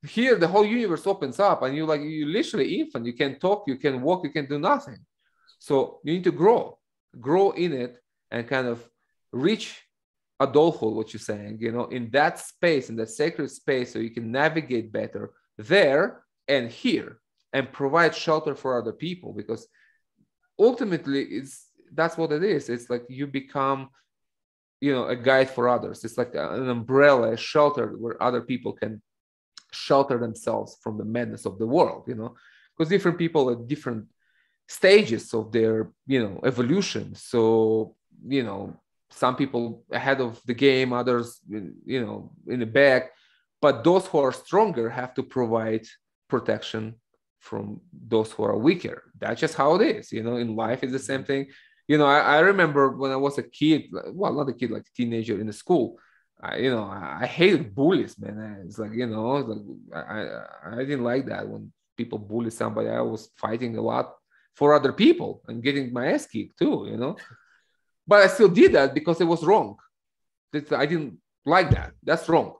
here the whole universe opens up and you're literally infant. You can talk, you can walk, you can do nothing. So you need to grow in it and kind of reach adulthood, what you're saying, in that space, in that sacred space, so you can navigate better there and here and provide shelter for other people, because ultimately that's what it is. It's like you become, a guide for others. It's like an umbrella, a shelter where other people can shelter themselves from the madness of the world, because different people at different stages of their, evolution. So, some people ahead of the game, others, in the back, but those who are stronger have to provide protection from those who are weaker. That's just how it is, in life. It's the same thing. I remember when I was a kid, well, not a kid, like a teenager in the school, I hated bullies, man. It's like, I didn't like that when people bully somebody. I was fighting a lot for other people and getting my ass kicked too, but I still did that because it was wrong. I didn't like that. That's wrong.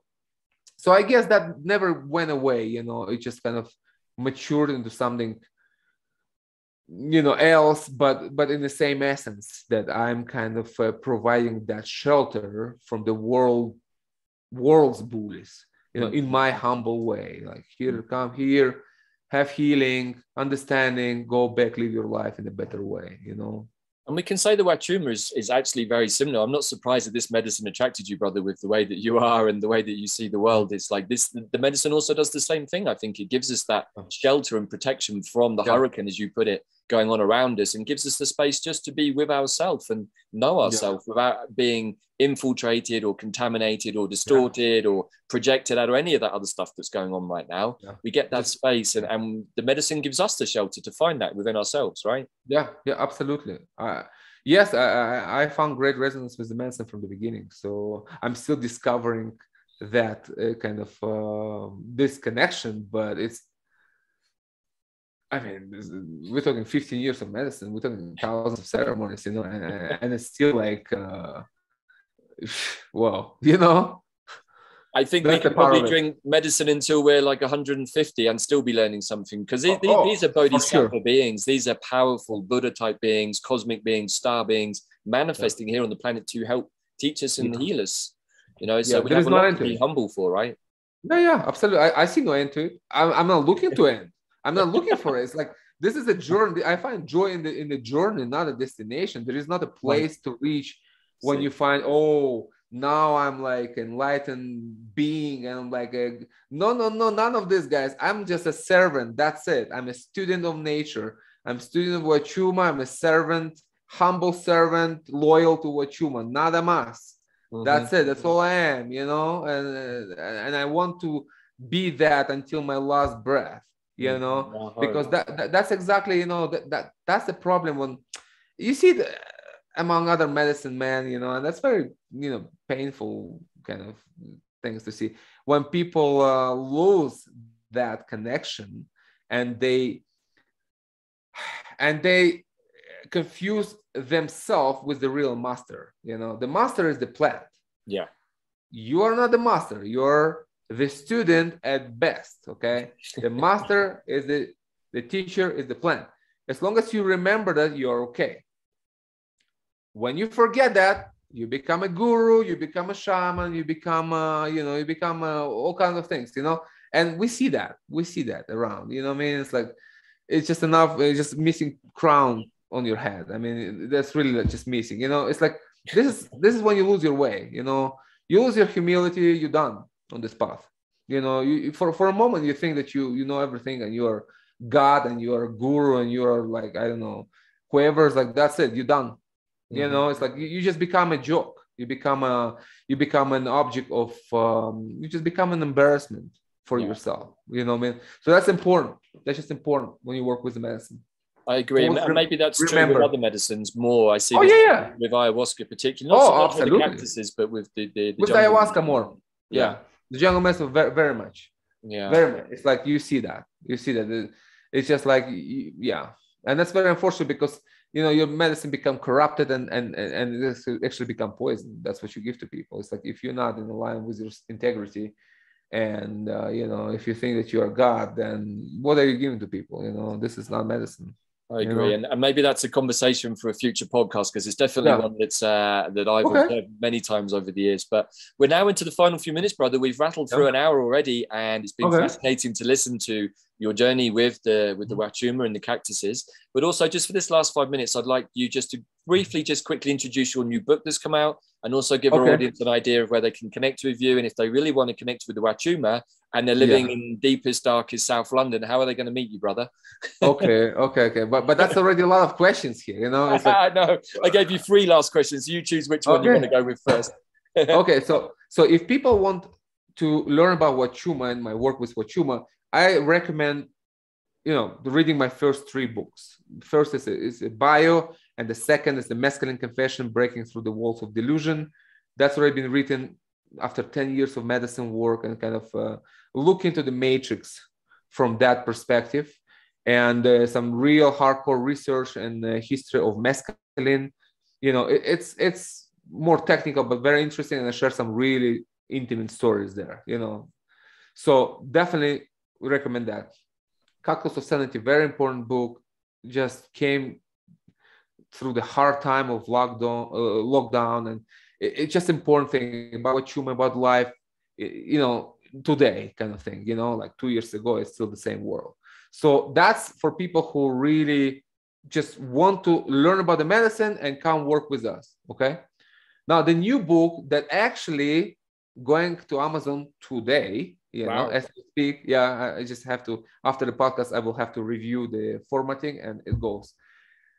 So I guess that never went away, it just kind of matured into something, else, but in the same essence, that I'm kind of providing that shelter from the world's bullies, in my humble way. Like, here, come here, have healing, understanding, go back, live your life in a better way, And we can say the Huachuma is actually very similar. I'm not surprised that this medicine attracted you, brother, with the way that you are and the way that you see the world. It's like this, the medicine also does the same thing. I think it gives us that shelter and protection from the hurricane, as you put it, going on around us, and gives us the space just to be with ourselves and know ourselves without being infiltrated or contaminated or distorted or projected out, or any of that other stuff that's going on right now. We get that space, and the medicine gives us the shelter to find that within ourselves, right? Yeah, absolutely. Yes, I found great resonance with the medicine from the beginning. So I'm still discovering that kind of this connection, but we're talking 15 years of medicine, we're talking thousands of ceremonies, and it's still like, well, I think we can probably drink medicine until we're like 150 and still be learning something, because these are bodhisattva beings. These are powerful Buddha type beings, cosmic beings, star beings, manifesting here on the planet to help teach us and heal us. So we have a lot to be humble for, right? Yeah, absolutely. I see no end to it. I'm not looking to end. I'm not looking for it. It's like, this is a journey. I find joy in the journey, not a destination. There is not a place to reach when you find, now I'm like enlightened being, and I'm like, no, none of this, guys. I'm just a servant. That's it. I'm a student of nature. I'm a student of Huachuma. I'm a servant, humble servant, loyal to Huachuma, nada más. That's it. That's all I am, and I want to be that until my last breath. Because that's exactly, that's the problem when you see among other medicine men, and that's very, painful kind of things to see when people lose that connection, and they confuse themselves with the real master. The master is the plant. Yeah. You are not the master. You're the student at best. Okay. The master is the teacher is the plant. As long as you remember that, you're okay. When you forget that, you become a guru, you become a shaman, you become all kinds of things, and we see that around, it's like, it's just enough, it's just missing crown on your head. That's really just missing, it's like, This is when you lose your way. You know, you lose your humility. You're done on this path. You know, for a moment you think that you know everything and you are God and you are a guru and you are like, I don't know, whoever's like, that's it, you're done. You know, it's like you just become a joke. You become an object of you just become an embarrassment for yourself. You know what I mean? So that's important. That's just important when you work with the medicine. I agree, and maybe that's true with other medicines more. I see with ayahuasca particularly. Not so much with the cactuses, but with the with ayahuasca more. Yeah, the jungle medicine very, very much. Yeah, very much. It's like you see that. It's just like and that's very unfortunate because you know your medicine become corrupted and it actually become poison. That's what you give to people. It's like if you're not in line with your integrity. And you know, if you think that you are God, then what are you giving to people? You know, this is not medicine. I agree, and maybe that's a conversation for a future podcast because it's definitely one that's that I've observed many times over the years. But we're now into the final few minutes, brother. We've rattled through an hour already, and it's been fascinating to listen to your journey with the Huachuma and the cactuses. But also, just for this last 5 minutes, I'd like you just to briefly, just quickly introduce your new book that's come out, and also give our audience an idea of where they can connect with you, and if they really want to connect with the Huachuma and they're living in deepest, darkest South London, how are they going to meet you, brother? Okay. But that's already a lot of questions here, you know. It's like, no, I gave you 3 last questions. So you choose which one you want to go with first. Okay, so if people want to learn about Huachuma and my work with Huachuma, I recommend, you know, reading my first 3 books. First is a bio, and the second is the Mescaline Confession, Breaking Through the Walls of Delusion. That's already been written after 10 years of medicine work and kind of look into the matrix from that perspective. And some real hardcore research and history of mescaline. You know, it's more technical, but very interesting. And I share some really intimate stories there, you know. So definitely recommend that. Cactus of Sanity, very important book, just came through the hard time of lockdown, and it's just important thing about Huachuma, about life, you know, today kind of thing, you know, like 2 years ago, it's still the same world. So that's for people who really just want to learn about the medicine and come work with us, okay? Now, the new book that actually going to Amazon today, you know, as we speak, I just have to, after the podcast, I will have to review the formatting and it goes.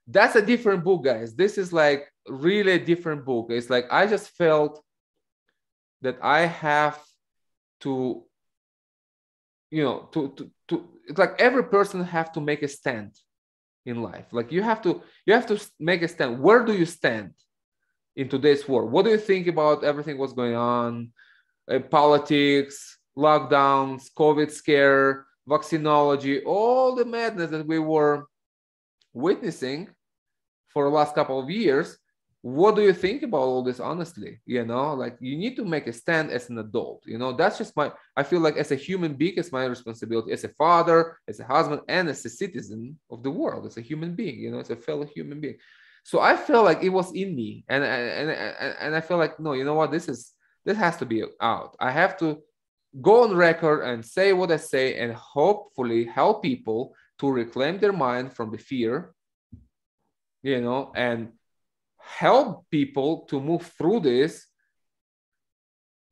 That's a different book, guys. This is like really a different book. It's like, I just felt that I have to, you know, it's like every person have to make a stand in life. Like you have to make a stand. Where do you stand in today's world? What do you think about everything what's going on? Politics, lockdowns, COVID scare, vaccinology, all the madness that we were witnessing for the last couple of years. What do you think about all this, honestly? You know, like you need to make a stand as an adult. You know, that's just I feel like as a human being, it's my responsibility as a father, as a husband, and as a citizen of the world, as a human being, you know, as a fellow human being. So I felt like it was in me. And I feel like, no, you know what, this has to be out. I have to go on record and say what I say and hopefully help people to reclaim their mind from the fear, you know, and help people to move through this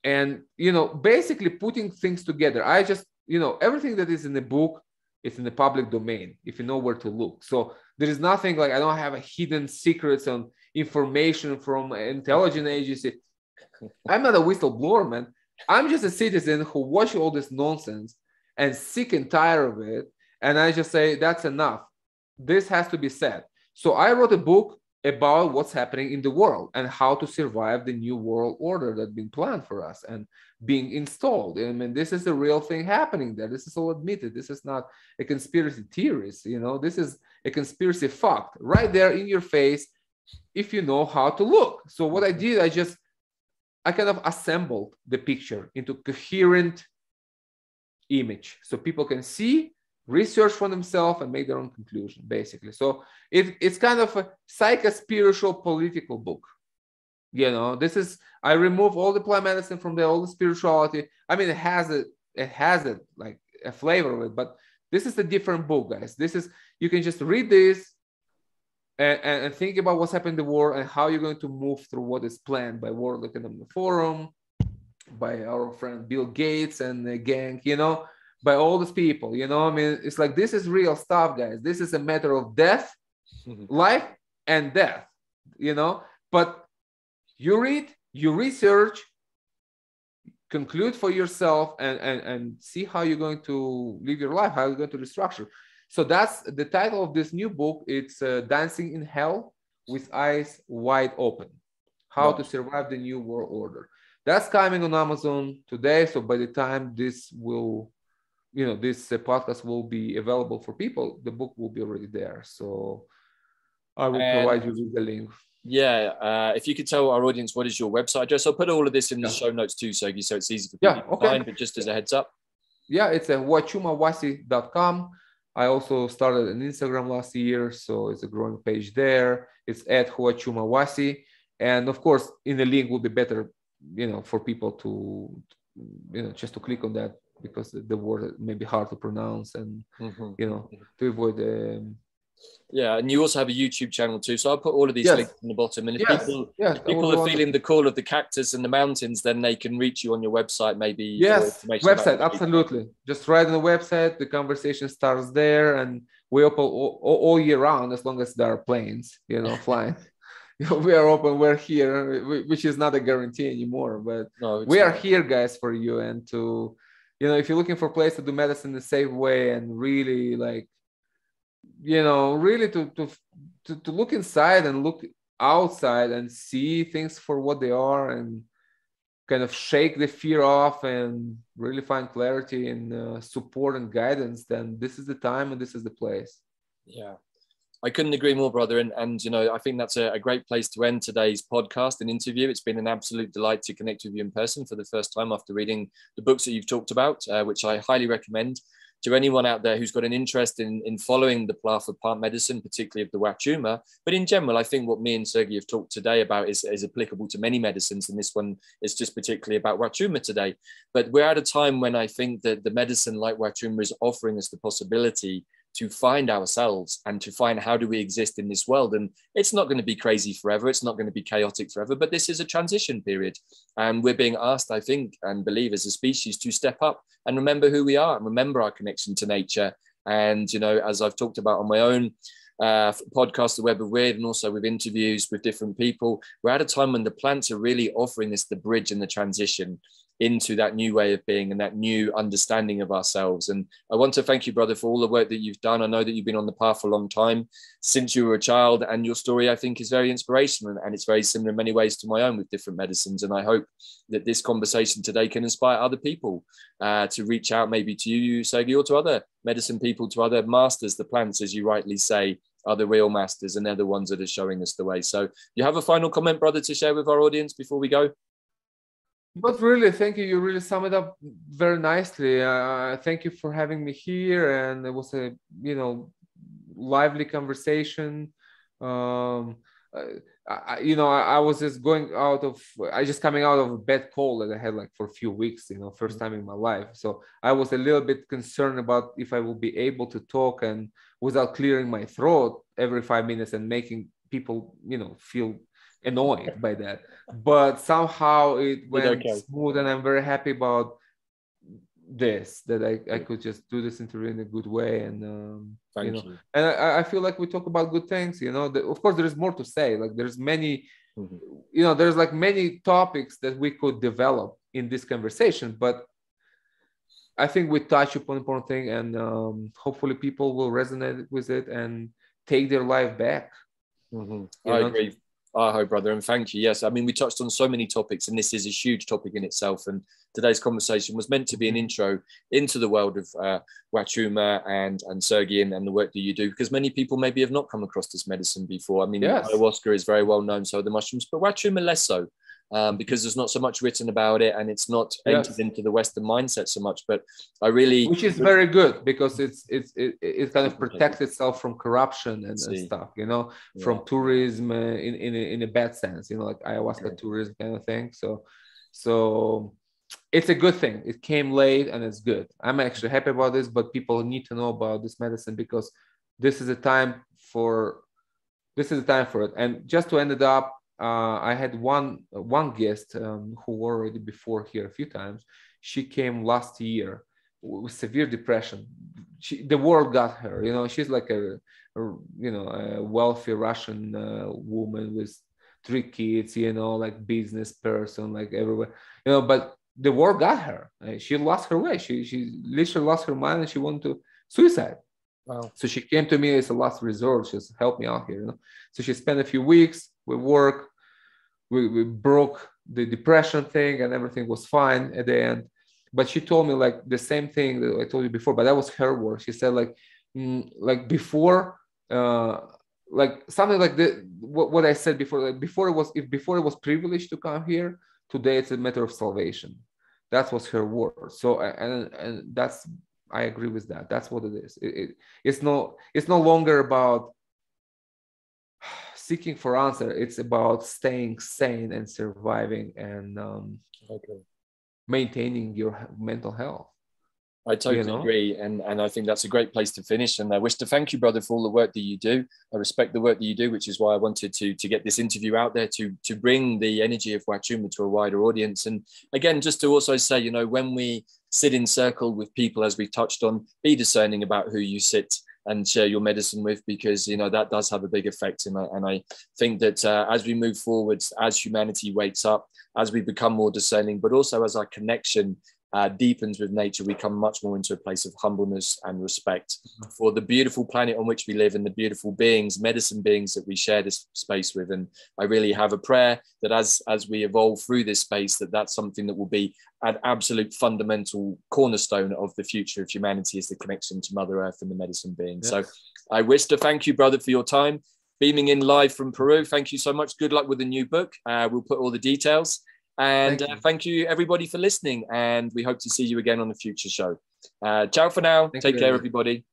and, you know, basically putting things together. I just, you know, everything that is in the book is in the public domain if you know where to look. So there is nothing like I don't have a hidden secrets on information from an intelligence agency. I'm not a whistleblower, man. I'm just a citizen who watches all this nonsense and sick and tired of it. And I just say, that's enough. This has to be said. So I wrote a book about what's happening in the world and how to survive the new world order that's been planned for us and being installed. I mean, this is the real thing happening there. This is all admitted. This is not a conspiracy theorist, you know, this is a conspiracy fact right there in your face if you know how to look. So what I did, I kind of assembled the picture into coherent image so people can see, research for themselves and make their own conclusion, basically. So it's kind of a psycho-spiritual political book. You know, I remove all the plant medicine from all the spirituality. I mean, it has like a flavor of it, but this is a different book, guys. You can just read this and think about what's happened in the world and how you're going to move through what is planned by World Economic Forum, by our friend Bill Gates and the gang, by all these people, I mean, it's like, this is real stuff, guys. This is a matter of death, life and death, but you read, you research, conclude for yourself, and see how you're going to live your life, how you're going to restructure. So that's the title of this new book. It's Dancing in Hell with Eyes Wide Open, How to Survive the New World Order. That's coming on Amazon today. So by the time this will, this podcast will be available for people, the book will be already there. So I will provide you with the link. Yeah, if you could tell our audience what is your website address, I'll put all of this in the show notes too, Sergey, so it's easy for people to find, but just as a heads up. Yeah, it's a huachumawasi.com. I also started an Instagram last year, so it's a growing page there. It's at huachumawasi. And of course, in the link will be better, for people to, just to click on that, because the word may be hard to pronounce and, to avoid the... Yeah, and you also have a YouTube channel too. So I'll put all of these links in the bottom. And if people are feeling the call of the cactus and the mountains, then they can reach you on your website, maybe. Yes, website, absolutely. Just write on the website. The conversation starts there, and we open all year round as long as there are planes, flying. We are open. We're here, which is not a guarantee anymore. But we are here, guys, for you. And to, if you're looking for a place to do medicine in a safe way and really really to look inside and look outside and see things for what they are, and kind of shake the fear off and really find clarity and support and guidance, then this is the time and this is the place. Yeah, I couldn't agree more, brother. And I think that's a great place to end today's podcast and interview. It's been an absolute delight to connect with you in person for the first time after reading the books that you've talked about, which I highly recommend to anyone out there who's got an interest in following the path of plant medicine, particularly of the Huachuma. But in general, I think what me and Sergey have talked today about is applicable to many medicines. And this one is just particularly about Huachuma today. But we're at a time when I think that the medicine like Huachuma is offering us the possibility to find ourselves and to find how do we exist in this world. And it's not going to be crazy forever. It's not going to be chaotic forever, but this is a transition period. And we're being asked, I think, and believe as a species to step up and remember who we are and remember our connection to nature. And, as I've talked about on my own podcast, The Web of Weird, and also with interviews with different people, we're at a time when the plants are really offering us the bridge and the transition into that new way of being and that new understanding of ourselves. And I want to thank you, brother, for all the work that you've done. I know that you've been on the path for a long time, since you were a child, and your story, I think, is very inspirational, and it's very similar in many ways to my own with different medicines. And I hope that this conversation today can inspire other people to reach out maybe to you, Sergey, or to other medicine people, to other masters. The plants, as you rightly say, are the real masters, and they're the ones that are showing us the way. So you have a final comment, brother, to share with our audience before we go? But really, thank you. You really sum it up very nicely. Thank you for having me here, and it was a lively conversation. I was just coming out of a bad cold that I had for a few weeks. First time in my life, so I was a little bit concerned about if I will be able to talk and without clearing my throat every 5 minutes and making people feel annoyed by that. But somehow it went smooth, and I'm very happy about this, that I could just do this interview in a good way. And Thank you. And I feel like we talk about good things. Of course there is more to say. There's many there's many topics that we could develop in this conversation, but I think we touch upon important thing, and hopefully people will resonate with it and take their life back. I agree. I hope, brother, and thank you. Yes, I mean, we touched on so many topics, and this is a huge topic in itself. And today's conversation was meant to be an intro into the world of Huachuma and Sergey and the work that you do, because many people maybe have not come across this medicine before. I mean, ayahuasca is very well known, so are the mushrooms, but Huachuma less so. Because there's not so much written about it, and it's not entered into the Western mindset so much. But I really, which is very good, because it kind of protects itself from corruption and stuff, from tourism in a bad sense, like ayahuasca tourism kind of thing. So it's a good thing. It came late and it's good. I'm actually happy about this, but people need to know about this medicine, because this is a time for this is the time for it. And just to end it up, I had one guest who already before here a few times. She came last year with severe depression. The world got her. You know, she's like a wealthy Russian woman with 3 kids. You know, like business person, like everywhere. You know, but the war got her. She lost her way. She literally lost her mind, and she wanted to suicide. Wow. So she came to me as a last resort. She said, help me out here, you know. So she spent a few weeks. We worked. We broke the depression thing, and everything was fine at the end. But she told me like the same thing that I told you before, but that was her work. She said like before, like something like what I said before. Like before it was privilege to come here. Today it's a matter of salvation. That was her word. So and that's, I agree with that. That's what it is. It's no longer about seeking for answer. It's about staying sane and surviving and maintaining your mental health. I totally agree. And I think that's a great place to finish. And I wish to thank you, brother, for all the work that you do. I respect the work that you do, which is why I wanted to get this interview out there, to bring the energy of Huachuma to a wider audience. And again, just to also say, you know, when we sit in circle with people, as we've touched on, be discerning about who you sit and share your medicine with, because, you know, that does have a big effect. And I think that as we move forwards, as humanity wakes up, as we become more discerning, but also as our connection deepens with nature, we come much more into a place of humbleness and respect for the beautiful planet on which we live and the beautiful beings, medicine beings that we share this space with. And I really have a prayer that as we evolve through this space, that's something that will be an absolute fundamental cornerstone of the future of humanity, is the connection to Mother Earth and the medicine beings. Yes. So I wish to thank you, brother, for your time. Beaming in live from Peru. Thank you so much. Good luck with the new book. We'll put all the details. And thank you, everybody, for listening. And we hope to see you again on a future show. Ciao for now. Take care, everybody.